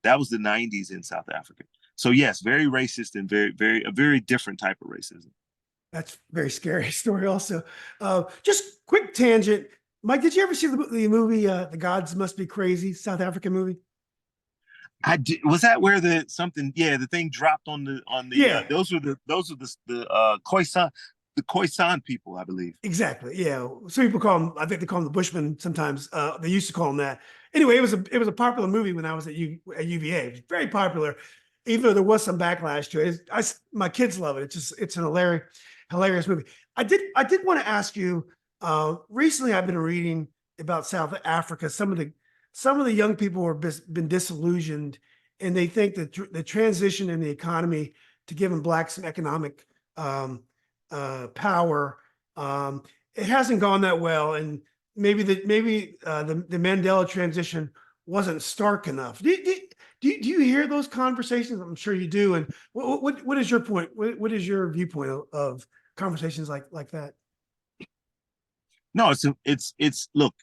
That was the 90s in South Africa. So yes, very racist and a very different type of racism. That's a very scary story also. Just quick tangent. Mike, did you ever see the movie The Gods Must Be Crazy, South African movie? I did. Was that where the thing dropped on the Yeah. those were the Khoisan people, I believe. Exactly. Yeah. Some people call them, I think they call them the Bushmen sometimes. They used to call them that. Anyway, it was a popular movie when I was at UVA. It was very popular, even though there was some backlash to it. My kids love it. It's an hilarious movie. I did want to ask you. Recently, I've been reading about South Africa. Some of the young people have been disillusioned, and they think that the transition in the economy to giving Blacks some economic power, it hasn't gone that well, and maybe the Mandela transition wasn't stark enough. Do you hear those conversations? I'm sure you do. And what is your point? What is your viewpoint of conversations like that? No, it's look,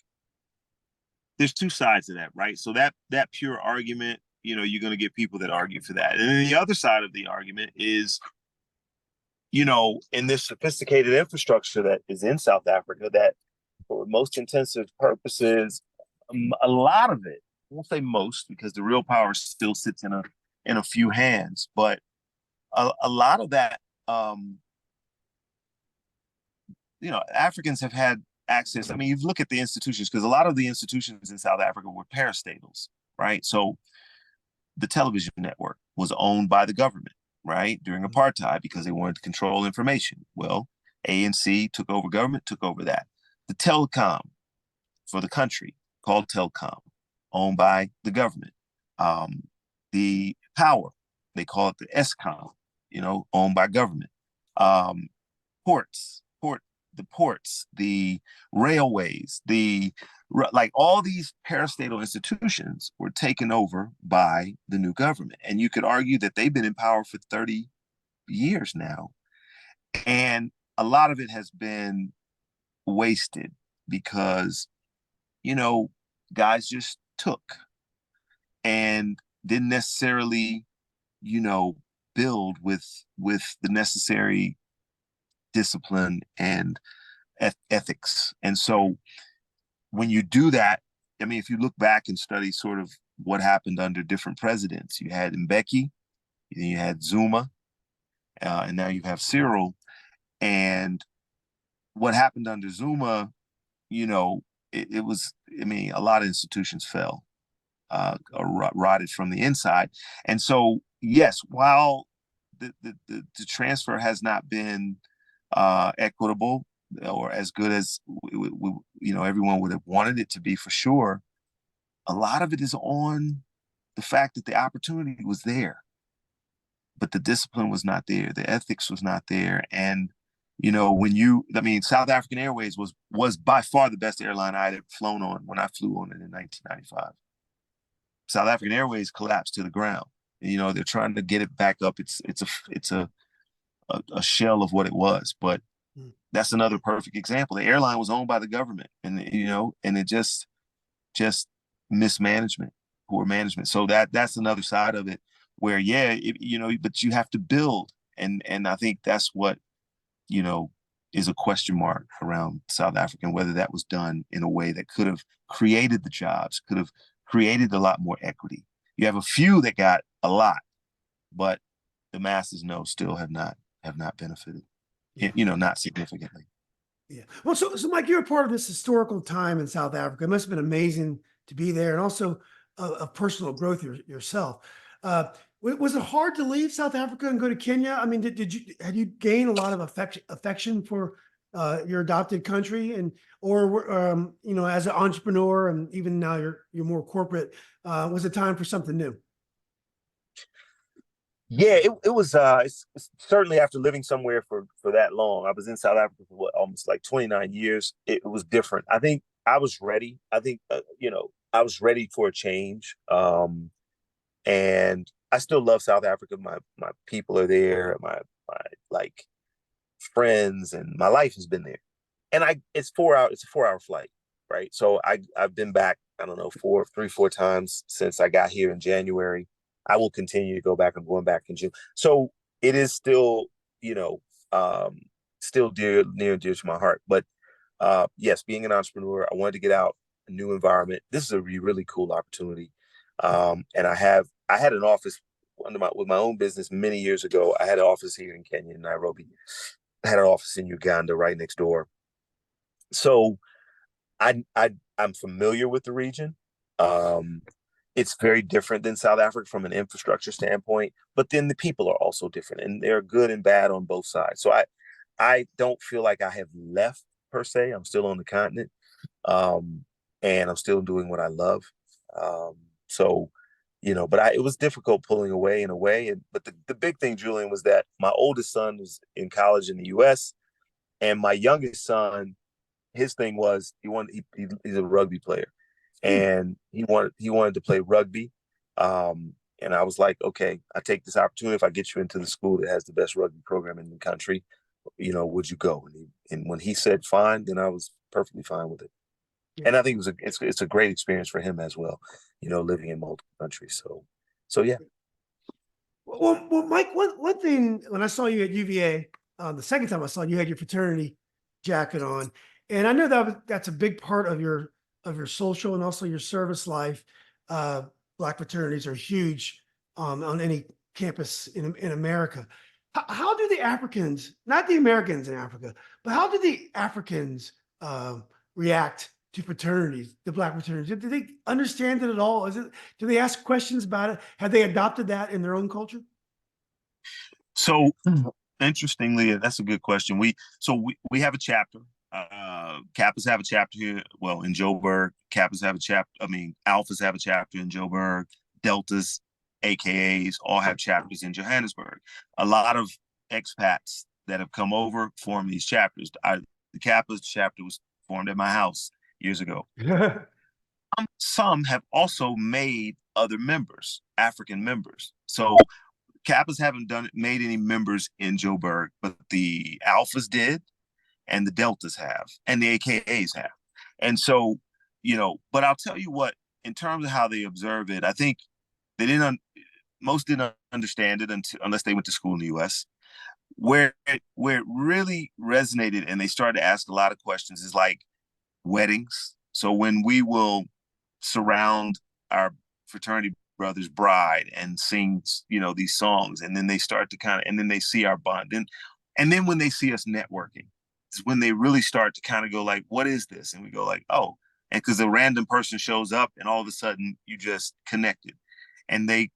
there's two sides to that, right? So that pure argument, you're going to get people that argue for that. And then the other side of the argument is you know, in this sophisticated infrastructure that is in South Africa, that for most intensive purposes, a lot of it, I won't say most, because the real power still sits in a few hands, but a lot of that, you know, Africans have had access. I mean, you look at the institutions, because a lot of the institutions in South Africa were parastatals, right? So the television network was owned by the government, right, during apartheid, because they wanted to control information. Well, ANC took over government, took over that. The telecom for the country, called telecom, owned by the government. The power, they call it the ESCOM, you know, owned by government. Ports, the ports, the railways, like all these parastatal institutions were taken over by the new government. And you could argue that they've been in power for 30 years now. And a lot of it has been wasted because, you know, guys just took and didn't necessarily, you know, build with the necessary discipline and ethics. And so when you do that, I mean, if you look back and study sort of what happened under different presidents, you had Mbeki, then you had Zuma, and now you have Cyril. And what happened under Zuma, you know, it was, I mean, a lot of institutions fell, rotted from the inside. And so, yes, while the transfer has not been equitable or as good as you know, everyone would have wanted it to be, for sure, a lot of it is on the fact that the opportunity was there, but the discipline was not there, the ethics was not there. And you know, I mean, South African Airways was by far the best airline I had ever flown on when I flew on it in 1995. South African Airways collapsed to the ground. You know, they're trying to get it back up. It's a shell of what it was, but that's another perfect example. The airline was owned by the government, and you know, and it just mismanagement, poor management. So that's another side of it, where you know, but you have to build, and I think that's what, you know, is a question mark around South Africa, and whether that was done in a way that could have created the jobs, could have created a lot more equity. You have a few that got a lot, but the masses still have not benefited. Yeah. You know, not significantly. Yeah. Well, so Mike, you're a part of this historical time in South Africa. It must have been amazing to be there, and also of personal growth yourself. Was it hard to leave South Africa and go to Kenya? I mean, had you gained a lot of affection for your adopted country, and or you know, as an entrepreneur, and even now you're more corporate? Was it time for something new? Yeah, it was it's certainly, after living somewhere for that long. I was in South Africa for almost like 29 years. It was different. I think I was ready. I think you know, I was ready for a change. And I still love South Africa. My people are there, my like friends, and my life has been there. And it's 4 hours, it's a 4 hour flight, right? So I've been back, I don't know, 4 times since I got here in January. I will continue to go back. I'm going back in June. So it is still, you know, still near and dear to my heart. But yes, being an entrepreneur, I wanted to get out, a new environment. This is a really cool opportunity. And I had an office with my own business many years ago. I had an office here in Kenya, in Nairobi. I had an office in Uganda right next door. So I'm familiar with the region. It's very different than South Africa from an infrastructure standpoint, but then the people are also different, and they're good and bad on both sides. So I don't feel like I have left per se. I'm still on the continent, and I'm still doing what I love. So, you know, but it was difficult pulling away in a way. But the big thing, Julian, was that my oldest son was in college in the U.S., and my youngest son, his thing was he's a rugby player, and he wanted to play rugby. And I was like, okay, I take this opportunity. If I get you into the school that has the best rugby program in the country, you know, would you go? And when he said fine, then I was perfectly fine with it. Yeah. And I think it's a great experience for him as well, you know, living in multiple countries. So yeah. Well, Mike, one thing, when I saw you at UVA, the second time I saw you had your fraternity jacket on, and I know that's a big part of your social and also your service life. Black fraternities are huge on any campus in America. How do the Africans, not the Americans in Africa, but how do the Africans react to fraternities, the Black fraternities? Do they understand it at all? Do they ask questions about it? Have they adopted that in their own culture? So interestingly, that's a good question. We have a chapter. Kappas have a chapter here. Well, in Joburg, Kappas have a chapter. I mean, Alphas have a chapter in Joburg. Deltas, AKAs, all have chapters in Johannesburg. A lot of expats that have come over form these chapters. The Kappas chapter was formed at my house years ago. Some have also made other members, African members. So Kappas haven't made any members in Joburg, but the Alphas did, and the Deltas have, and the AKAs have. And so, but I'll tell you what, in terms of how they observe it, I think most didn't understand it unless they went to school in the U.S. Where it really resonated and they started to ask a lot of questions is like weddings. So when we will surround our fraternity brother's bride and sing, these songs, and then they start to and then they see our bond. And then when they see us networking, it's when they really start to kind of go like, what is this? And we go like, oh, and because a random person shows up and all of a sudden you just connected. And then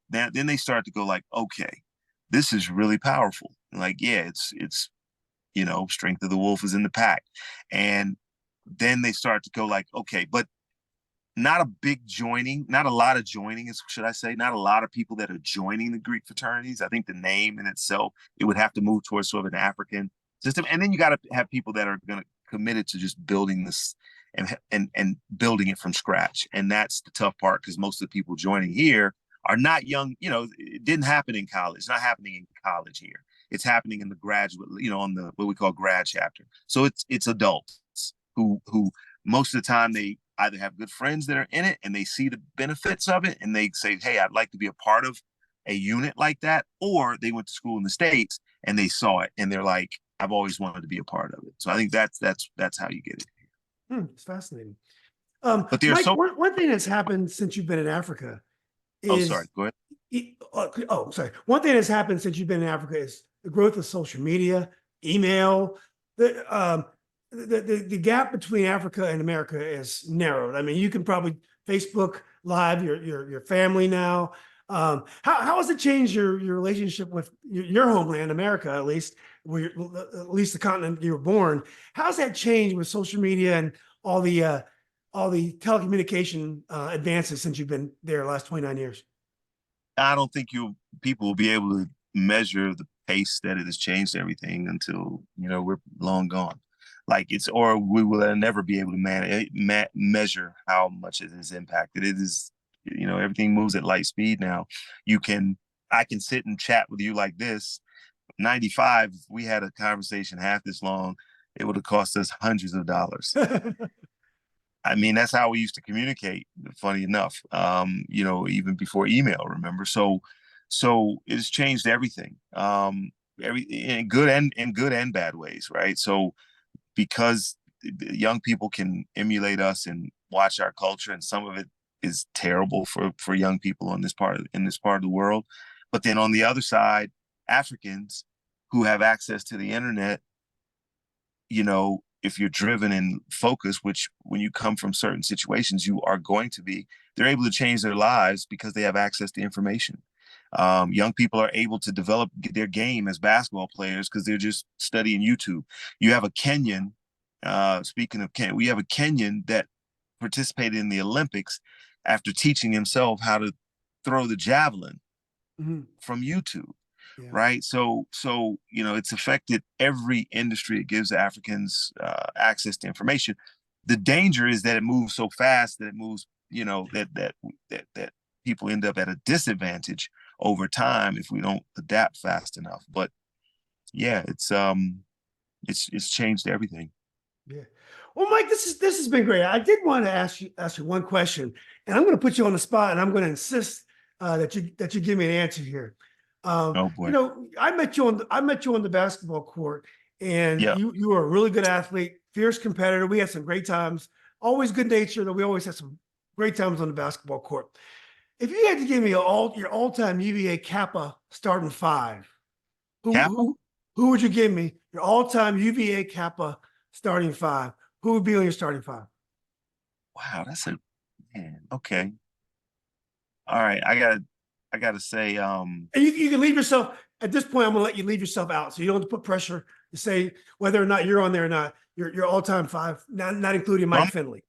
they start to go like, okay, this is really powerful. Like, yeah, it's strength of the wolf is in the pack. And then they start to go like, okay, but not a lot of joining, should I say, not a lot of people that are joining the Greek fraternities. I think the name in itself, it would have to move towards sort of an African system. And then you got to have people that are going to committed to just building this and building it from scratch. And that's the tough part, because most of the people joining here are not young. It didn't happen in college. It's not happening in college here. It's happening in the graduate, on the what we call grad chapter. So it's adults who most of the time they either have good friends that are in it and they see the benefits of it and they say, hey, I'd like to be a part of a unit like that. Or they went to school in the States and they saw it and they're like, I've always wanted to be a part of it. So I think that's how you get it. It's fascinating. But there's Mike, one thing that's happened since you've been in Africa is. Oh, sorry. Go ahead. Sorry. One thing that's happened since you've been in Africa is the growth of social media, email. The gap between Africa and America is narrowed. I mean, you can probably Facebook Live your family now. How has it changed your relationship with your homeland, America, at least the continent you were born? How's that changed with social media and all the telecommunication advances since you've been there the last 29 years? I don't think people will be able to measure the pace that it has changed everything until we're long gone. Or we will never be able to measure how much it has impacted. It is, everything moves at light speed now. I can sit and chat with you like this. 95, if we had a conversation half this long, it would have cost us hundreds of dollars. I mean, that's how we used to communicate, funny enough, even before email, remember? So it's changed everything, in good and bad ways, right? So because young people can emulate us and watch our culture, and some of it is terrible for young people in this part of the world. But then on the other side, Africans who have access to the internet, if you're driven and focused, which when you come from certain situations, you are going to be, they're able to change their lives because they have access to information. Young people are able to develop their game as basketball players because they're just studying YouTube. You have a Kenyan, speaking of Kenya, we have a Kenyan that participated in the Olympics after teaching himself how to throw the javelin from YouTube. Yeah. Right. So, it's affected every industry. It gives Africans access to information. The danger is that it moves so fast that it moves, that people end up at a disadvantage over time if we don't adapt fast enough. But yeah, it's changed everything. Yeah. Well, Mike, this has been great. I did want to ask you one question, and I'm going to put you on the spot, and I'm going to insist that you give me an answer here. Oh boy. I met you on the basketball court, and Yeah. you were a really good athlete, fierce competitor. We had some great times, always good natured. We always had some great times on the basketball court. If you had to give me your all-time UVA Kappa starting five, who Kappa? who who would you give me? Your all-time UVA Kappa starting five. Who would be on your starting five? Wow, that's a man. Okay. All right. I gotta say, And you can leave yourself at this point. I'm gonna let you leave yourself out, so you don't have to put pressure to say whether or not you're on there or not. Your all-time five, not including so Mike Finley.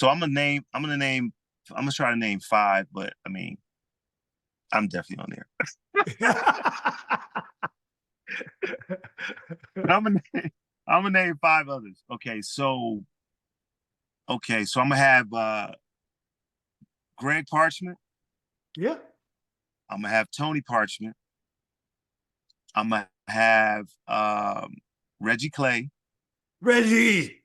I'm gonna try to name five, but I mean, I'm definitely on there. But I'm gonna name five others. So I'm gonna have Greg Parchment. Yeah. I'm gonna have Tony Parchment. I'm gonna have Reggie Clay. Reggie.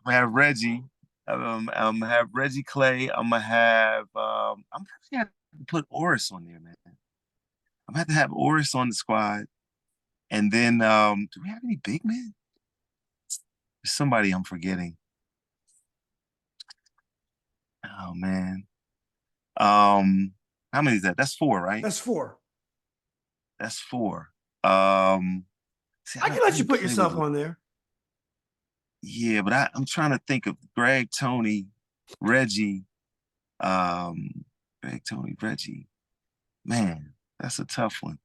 I'm gonna have Reggie. I'm gonna have Reggie Clay. I'm gonna have I'm probably gonna have to put Oris on there, man. I'm gonna have to have Oris on the squad. And then do we have any big men? There's somebody I'm forgetting. Oh man. How many is that? That's four, right? That's four. That's four. See, I can let you didn't put play with yourself on there. Yeah, but I'm trying to think of Greg, Tony, Reggie, Greg, Tony, Reggie. Man, that's a tough one.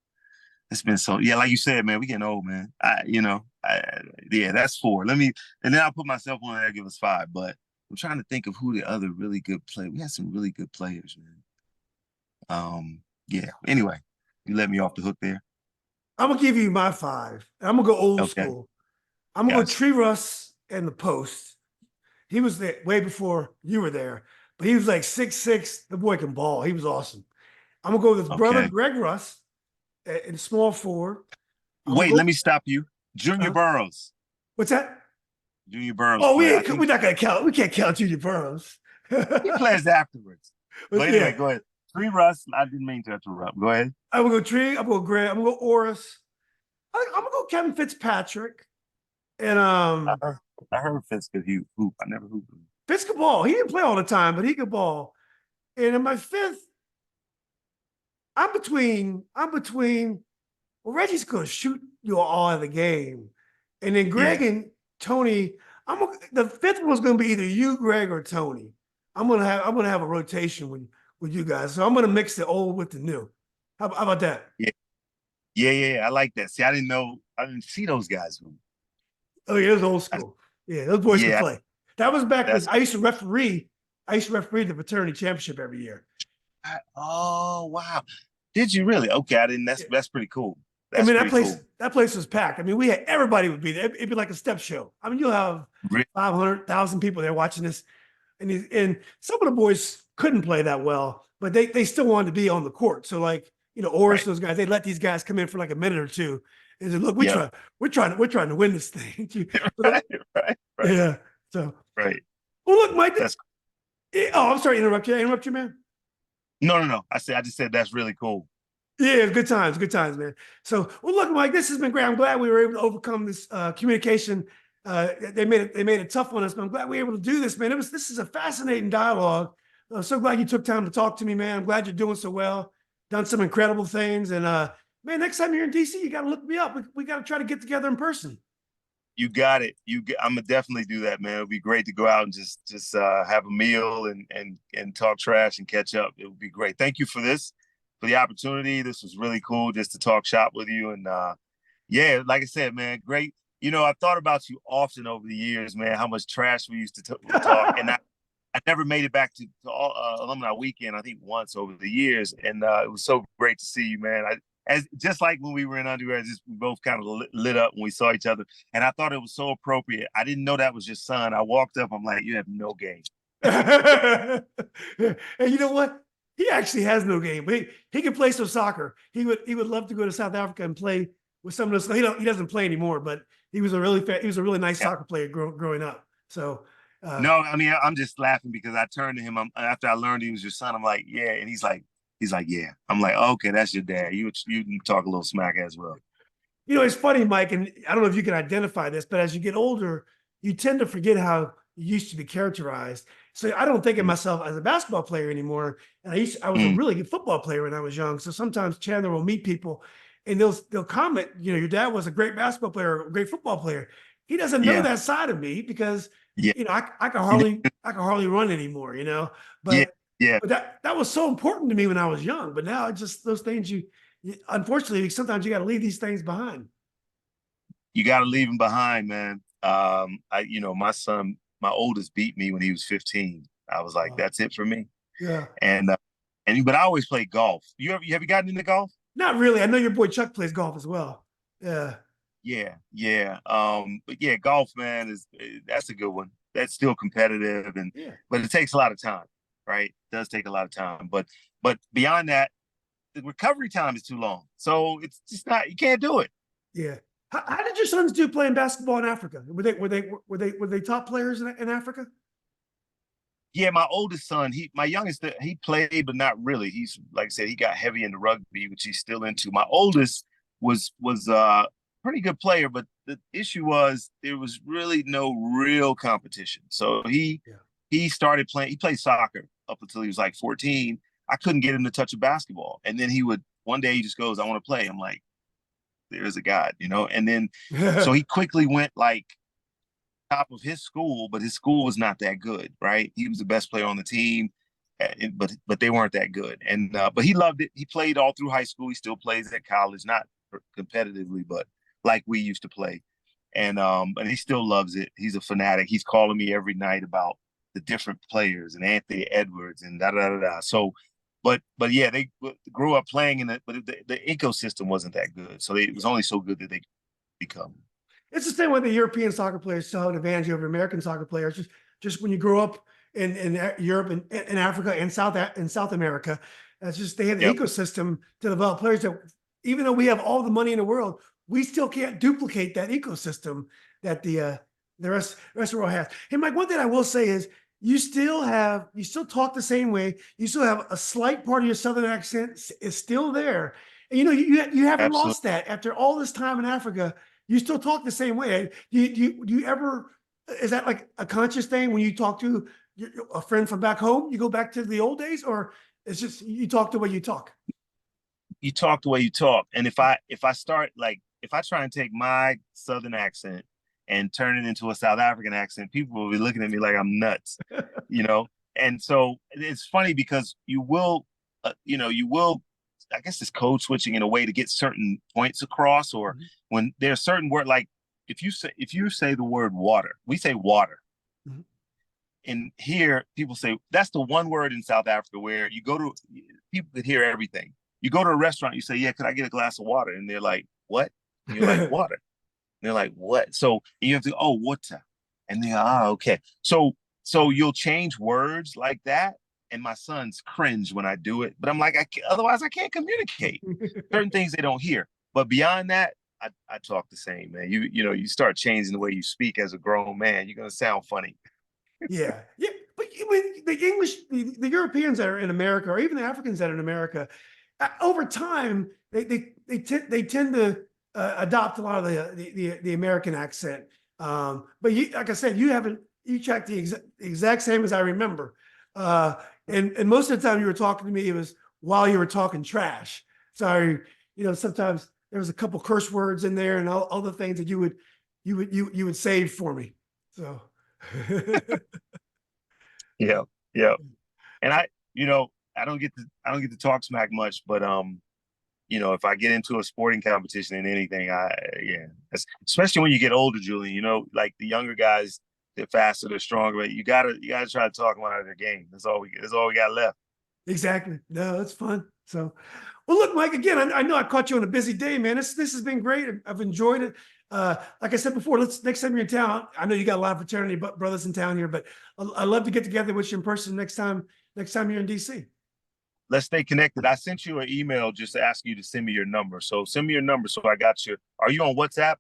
It's been so, yeah, like you said, man, we getting old, man. Yeah, that's four. And then I'll put myself on there, give us five. But I'm trying to think of who the other really good play. We had some really good players, man. Yeah. Anyway, you let me off the hook there. I'm gonna give you my five. I'm gonna go old Okay, school. I'm gonna go gotcha. Tree Russ and the post. He was there way before you were there, but he was like 6'6". The boy can ball. He was awesome. I'm gonna go with his brother Okay. Greg Russ in small forward. I'm gonna Wait, let go. me stop you. Junior Burroughs. What's that? Junior Burroughs Oh, player. I we're think not gonna count. We can't count Junior Burroughs. he plays afterwards. But But yeah, anyway, go ahead. Free Russ. I didn't mean to interrupt. Go ahead. I'm gonna go Tree. I'm gonna go Greg. I'm gonna go Oris. I'm gonna go Kevin Fitzpatrick. And I heard, I heard Fitz could hoop. I never hooped him. Fitz could ball. He didn't play all the time, but he could ball. And in my fifth, I'm between. Well, Reggie's gonna shoot you all out of the game, and then Greg Yeah. and Tony. The fifth one's gonna be either you, Greg, or Tony. I'm gonna have a rotation with you guys. So I'm gonna mix the old with the new. How about that? Yeah. Yeah. I like that. See, I didn't know. I didn't see those guys. Oh yeah, it was old I, school. Yeah, those boys could yeah. play. That was back when That's. I used to referee. I used to referee the fraternity championship every year. Oh wow. Did you really? Okay, I didn't. Yeah. That's pretty cool. I That's mean, pretty cool. that place was packed. I mean, we had everybody would be there. It'd be like a step show. I mean, you'll have Re- 500,000 people there watching this, and some of the boys couldn't play that well, but they still wanted to be on the court. So like Oris, Right. those guys, they let these guys come in for like a minute or two, and said, "Look, Yep. we're trying to win this thing." Right. Right. Right. Yeah. So Right. well, look, Mike. That's Oh, I'm sorry to interrupt you. I interrupt you, man. no. I just said that's really cool. Yeah, good times, man. So, well, look, Mike, this has been great. I'm glad we were able to overcome this communication. They made it tough on us, but I'm glad we were able to do this, man. This is a fascinating dialogue. I'm so glad you took time to talk to me, man. I'm glad you're doing so well, done some incredible things, and man, next time you're in DC, you got to look me up. We got to try to get together in person. You got it. I'm gonna definitely do that, man. It'd be great to go out and just have a meal and talk trash and catch up. It would be great. Thank you for the opportunity. This was really cool just to talk shop with you. And yeah, like I said, man, great. I thought about you often over the years, man. How much trash we used to talk, and I never made it back to alumni weekend. I think once over the years, and it was so great to see you, man. Just like when we were in undergrad, we both kind of lit up when we saw each other. And I thought it was so appropriate. I didn't know that was your son. I walked up, I'm like, you have no game. And you know what? He actually has no game, but he can play some soccer. He would love to go to South Africa and play with some of those. He doesn't play anymore, but he was a really nice soccer player growing up. So no, I mean, I'm just laughing because I turned to him after I learned he was your son. I'm like, yeah, and he's like, He's like, yeah. I'm like, okay, that's your dad. You can talk a little smack as well. You know, it's funny, Mike, and I don't know if you can identify this, but as you get older, you tend to forget how you used to be characterized. So I don't think of Mm, myself as a basketball player anymore. And I was a mm, really good football player when I was young. So sometimes Chandler will meet people and they'll comment, you know, your dad was a great basketball player, a great football player. He doesn't know yeah, that side of me because, yeah, you know, you I can hardly run anymore, you know, yeah, but, yeah. but that was so important to me when I was young. But now it's just those things unfortunately, sometimes you got to leave these things behind. You got to leave him behind, man. My son, my oldest beat me when he was 15. I was like, Wow. that's it for me. Yeah. And but I always played golf. Have you gotten into golf? Not really. I know your boy Chuck plays golf as well. Yeah. Yeah, yeah. But yeah, golf, man, that's a good one. That's still competitive, Yeah. but it takes a lot of time, right? It does take a lot of time. But beyond that, the recovery time is too long. So it's just not, you can't do it. Yeah. How did your sons do playing basketball in Africa? Were they top players in Africa? Yeah, my oldest son, my youngest, he played, but not really. He's like I said, he got heavy into rugby, which he's still into. My oldest was pretty good player, but the issue was there was really no real competition. So Yeah. he started playing. He played soccer up until he was like 14. I couldn't get him to touch a basketball, and then he would one day he just goes, "I want to play." I'm like, "There's a God," you know. And then so he quickly went like top of his school, but his school was not that good, right? He was the best player on the team, but they weren't that good. And but he loved it. He played all through high school. He still plays at college, not competitively, but like we used to play. And he still loves it. He's a fanatic. He's calling me every night about the different players and Anthony Edwards and da da da da. So, but yeah, they grew up playing in it, but the ecosystem wasn't that good. So it was only so good that they become. It's the same way the European soccer players still have an advantage over American soccer players. Just when you grow up in Europe and in Africa and South America, it's just they have the Yep. ecosystem to develop players that even though we have all the money in the world, we still can't duplicate that ecosystem that the rest of the world has. Hey, Mike, one thing I will say is you still talk the same way. You still have a slight part of your Southern accent is still there. And you know, you haven't Absolutely. lost that after all this time in Africa. You still talk the same way. Do you ever, is that like a conscious thing when you talk to a friend from back home? You go back to the old days, or it's just you talk the way you talk? You talk the way you talk. And if I start like if I try and take my southern accent and turn it into a South African accent, people will be looking at me like I'm nuts, you know. And so it's funny because you will. I guess it's code switching in a way to get certain points across, or Mhm. when there's certain word like if you say the word water, we say water. Mhm. And here people say that's the one word in South Africa where you go to people could hear everything. You go to a restaurant, you say, "Yeah, could I get a glass of water?" And they're like, "What?" And you're like, "Water." And they're like, "What?" So you have to, "Oh, water," and they're, okay. So you'll change words like that, and my sons cringe when I do it. But I'm like, otherwise I can't communicate. Certain things they don't hear, but beyond that, I talk the same, man. You start changing the way you speak as a grown man, you're gonna sound funny. Yeah, yeah. But I mean, the English, the Europeans that are in America, or even the Africans that are in America, over time they tend to adopt a lot of the American accent. But like I said, you haven't you checked the exact same as I remember. Uh, and most of the time you were talking to me, it was while you were talking trash. So sometimes there was a couple curse words in there and all the things that you would save for me. So. Yeah, yeah. And I don't get to talk smack much, but if I get into a sporting competition and anything, yeah, especially when you get older, Julian, like the younger guys, they're faster, they're stronger, but you gotta try to talk them out of their game. That's all we got left. Exactly. No, it's fun. So, well, look, Mike, again, I know I caught you on a busy day, man. This has been great. I've enjoyed it. Like I said before, next time you're in town, I know you got a lot of fraternity brothers in town here, but I'd love to get together with you in person next time you're in DC. Let's stay connected. I sent you an email just to ask you to send me your number. So send me your number so I got you. Are you on WhatsApp?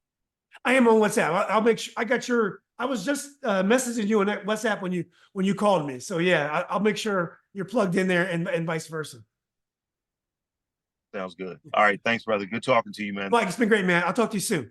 I am on WhatsApp. I'll make sure I got your. I was just messaging you on that WhatsApp when you called me. So yeah, I'll make sure you're plugged in there and vice versa. Sounds good. All right. Thanks, brother. Good talking to you, man. Mike, it's been great, man. I'll talk to you soon.